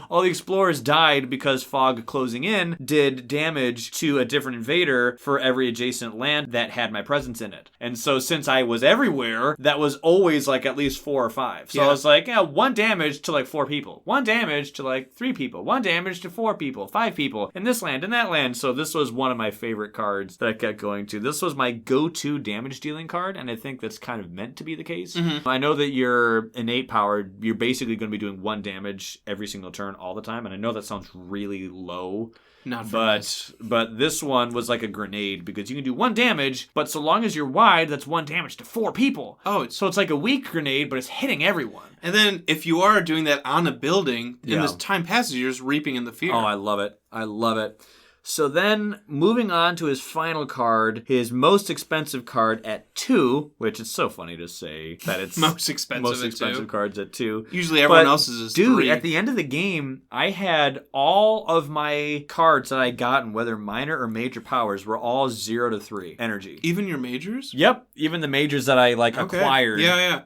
All the explorers died because fog closing in did damage to a different invader for every adjacent land that had my presence in it. And so since I was everywhere, that was always like at least 4 or 5. So I was like, 1 damage to like 4 people. 1 damage to like 3 people. 1 damage to 4 people. 5 people. In this land, in that land. So this was one of my favorite cards that I kept going to. This was my go-to damage dealing card, and I think that's kind of meant to be the case. I know that your innate power, you're basically going to be doing 1 damage every single turn all the time, and I know that sounds really low. But this one was like a grenade because you can do 1 damage, but so long as you're wide, that's 1 damage to 4 people. So it's like a weak grenade, but it's hitting everyone. And then if you are doing that on a building, and this time passes, you're just reaping in the fear. Oh, I love it. I love it. So then, moving on to his final card, his most expensive card at 2, which is so funny to say that it's most expensive cards at 2. Usually everyone else's is 3. Dude, at the end of the game, I had all of my cards that I gotten, whether minor or major powers, were all 0 to 3 energy. Even your majors? Yep, even the majors that I acquired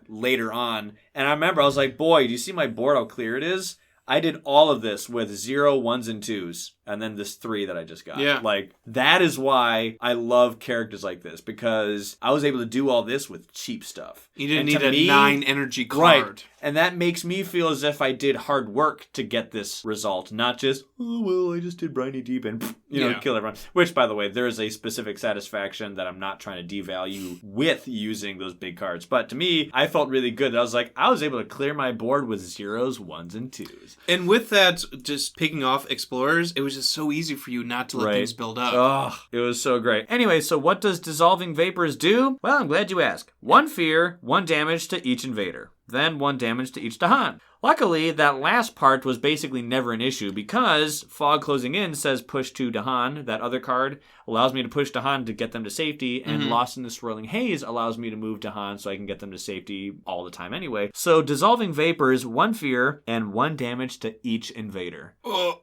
later on. And I remember I was like, boy, do you see my board how clear it is? I did all of this with 0, 1s, and 2s. And then this 3 that I just got. Like, that is why I love characters like this. Because I was able to do all this with cheap stuff. You didn't need a 9 energy card. Right. And that makes me feel as if I did hard work to get this result. Not just, oh, well, I just did Briny Deep and, kill everyone. Which, by the way, there is a specific satisfaction that I'm not trying to devalue with using those big cards. But to me, I felt really good. I was like, I was able to clear my board with 0s, 1s, and 2s. And with that, just picking off Explorers, it was just so easy for you not to let things build up. Oh, it was so great. Anyway, so what does Dissolving Vapors do? Well, I'm glad you asked. 1 fear, 1 damage to each invader. Then 1 damage to each Dahan. Luckily, that last part was basically never an issue because Fog Closing In says push to Dahan. That other card allows me to push Dahan to get them to safety, and Lost in the Swirling Haze allows me to move Dahan so I can get them to safety all the time anyway. So Dissolving Vapors, 1 fear, and 1 damage to each invader.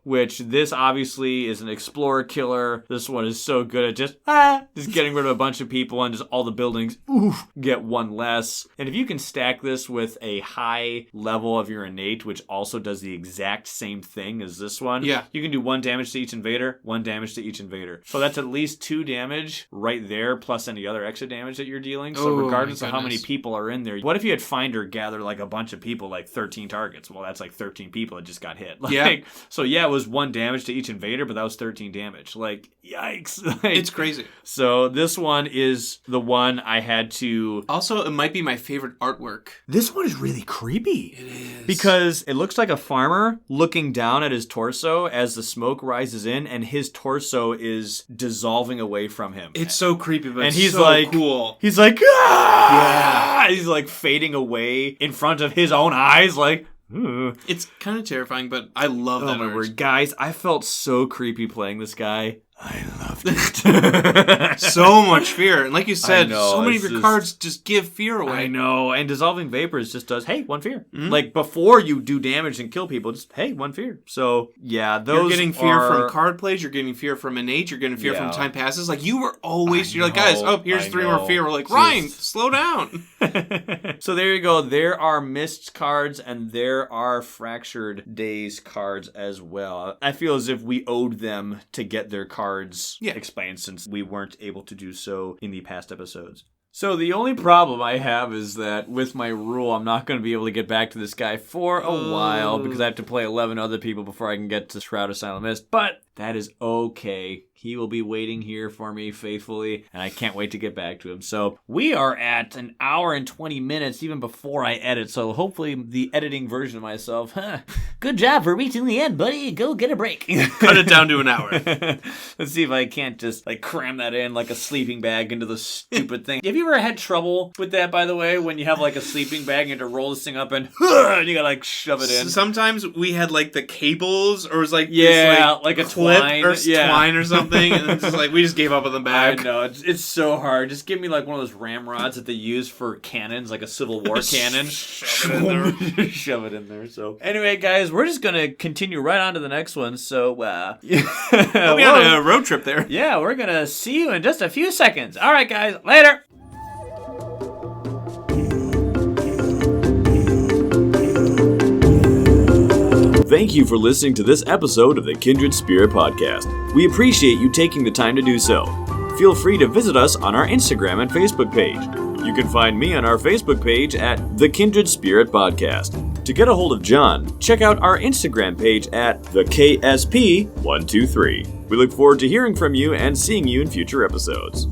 Which this obviously is an Explorer killer. This one is so good at just getting rid of a bunch of people and just all the buildings, get 1 less. And if you can stack this with a high level of your innate, which also does the exact same thing as this one, you can do 1 damage to each invader, 1 damage to each invader. So that's at least 2 damage right there, plus any other extra damage that you're dealing. So regardless of how many people are in there, what if you had Finder gather like a bunch of people, like 13 targets? Well, that's like 13 people that just got hit. So it was 1 damage to each invader, but that was 13 damage. Like, yikes. It's crazy. So this one is the one I had to... Also, it might be my favorite artwork. This one is really creepy. It is. Because it looks like a farmer looking down at his torso as the smoke rises in, and his torso is dissolving away from him. It's so creepy, but and he's so like, cool. He's like, ah! He's like fading away in front of his own eyes, like... It's kind of terrifying, but I love that art. Word. Guys, I felt so creepy playing this guy. I loved it. So much fear. And like you said, know, so many of your cards just give fear away. I know. And Dissolving Vapors just does, hey, 1 fear. Like, before you do damage and kill people, just, hey, 1 fear. So, yeah, those You're getting fear from card plays. You're getting fear from innate. You're getting fear from time passes. Like, you were always, you're like, guys, here's 3 more fear. We're like, Ryan, slow down. So there you go. There are Mist cards, and there are Fractured Days cards as well. I feel as if we owed them to get their cards explained, since we weren't able to do so in the past episodes. So the only problem I have is that with my rule, I'm not going to be able to get back to this guy for a while because I have to play 11 other people before I can get to Shroud of Silent Mist. But that is okay. He will be waiting here for me faithfully, and I can't wait to get back to him. So we are at an hour and 20 minutes, even before I edit. So hopefully the editing version of myself, good job for reaching the end, buddy. Go get a break. Cut it down to an hour. Let's see if I can't just like cram that in like a sleeping bag into the stupid thing. Have you ever had trouble with that, by the way, when you have like a sleeping bag and you have to roll this thing up and you gotta like shove it in? Sometimes we had like the cables, or it was like yeah, this, like a clip twine or twine or something, and it's just like we just gave up on the bag. I know, it's so hard. Just give me like one of those ramrods that they use for cannons, like a Civil War cannon. Shove it in there. Shove it in there. So anyway, guys, we're just gonna continue right on to the next one. So we'll be on a road trip there. Yeah, we're gonna see you in just a few seconds. All right, guys, later. Thank you for listening to this episode of the Kindred Spirit Podcast. We appreciate you taking the time to do so. Feel free to visit us on our Instagram and Facebook page. You can find me on our Facebook page at the Kindred Spirit Podcast. To get a hold of John, check out our Instagram page at the KSP123. We look forward to hearing from you and seeing you in future episodes.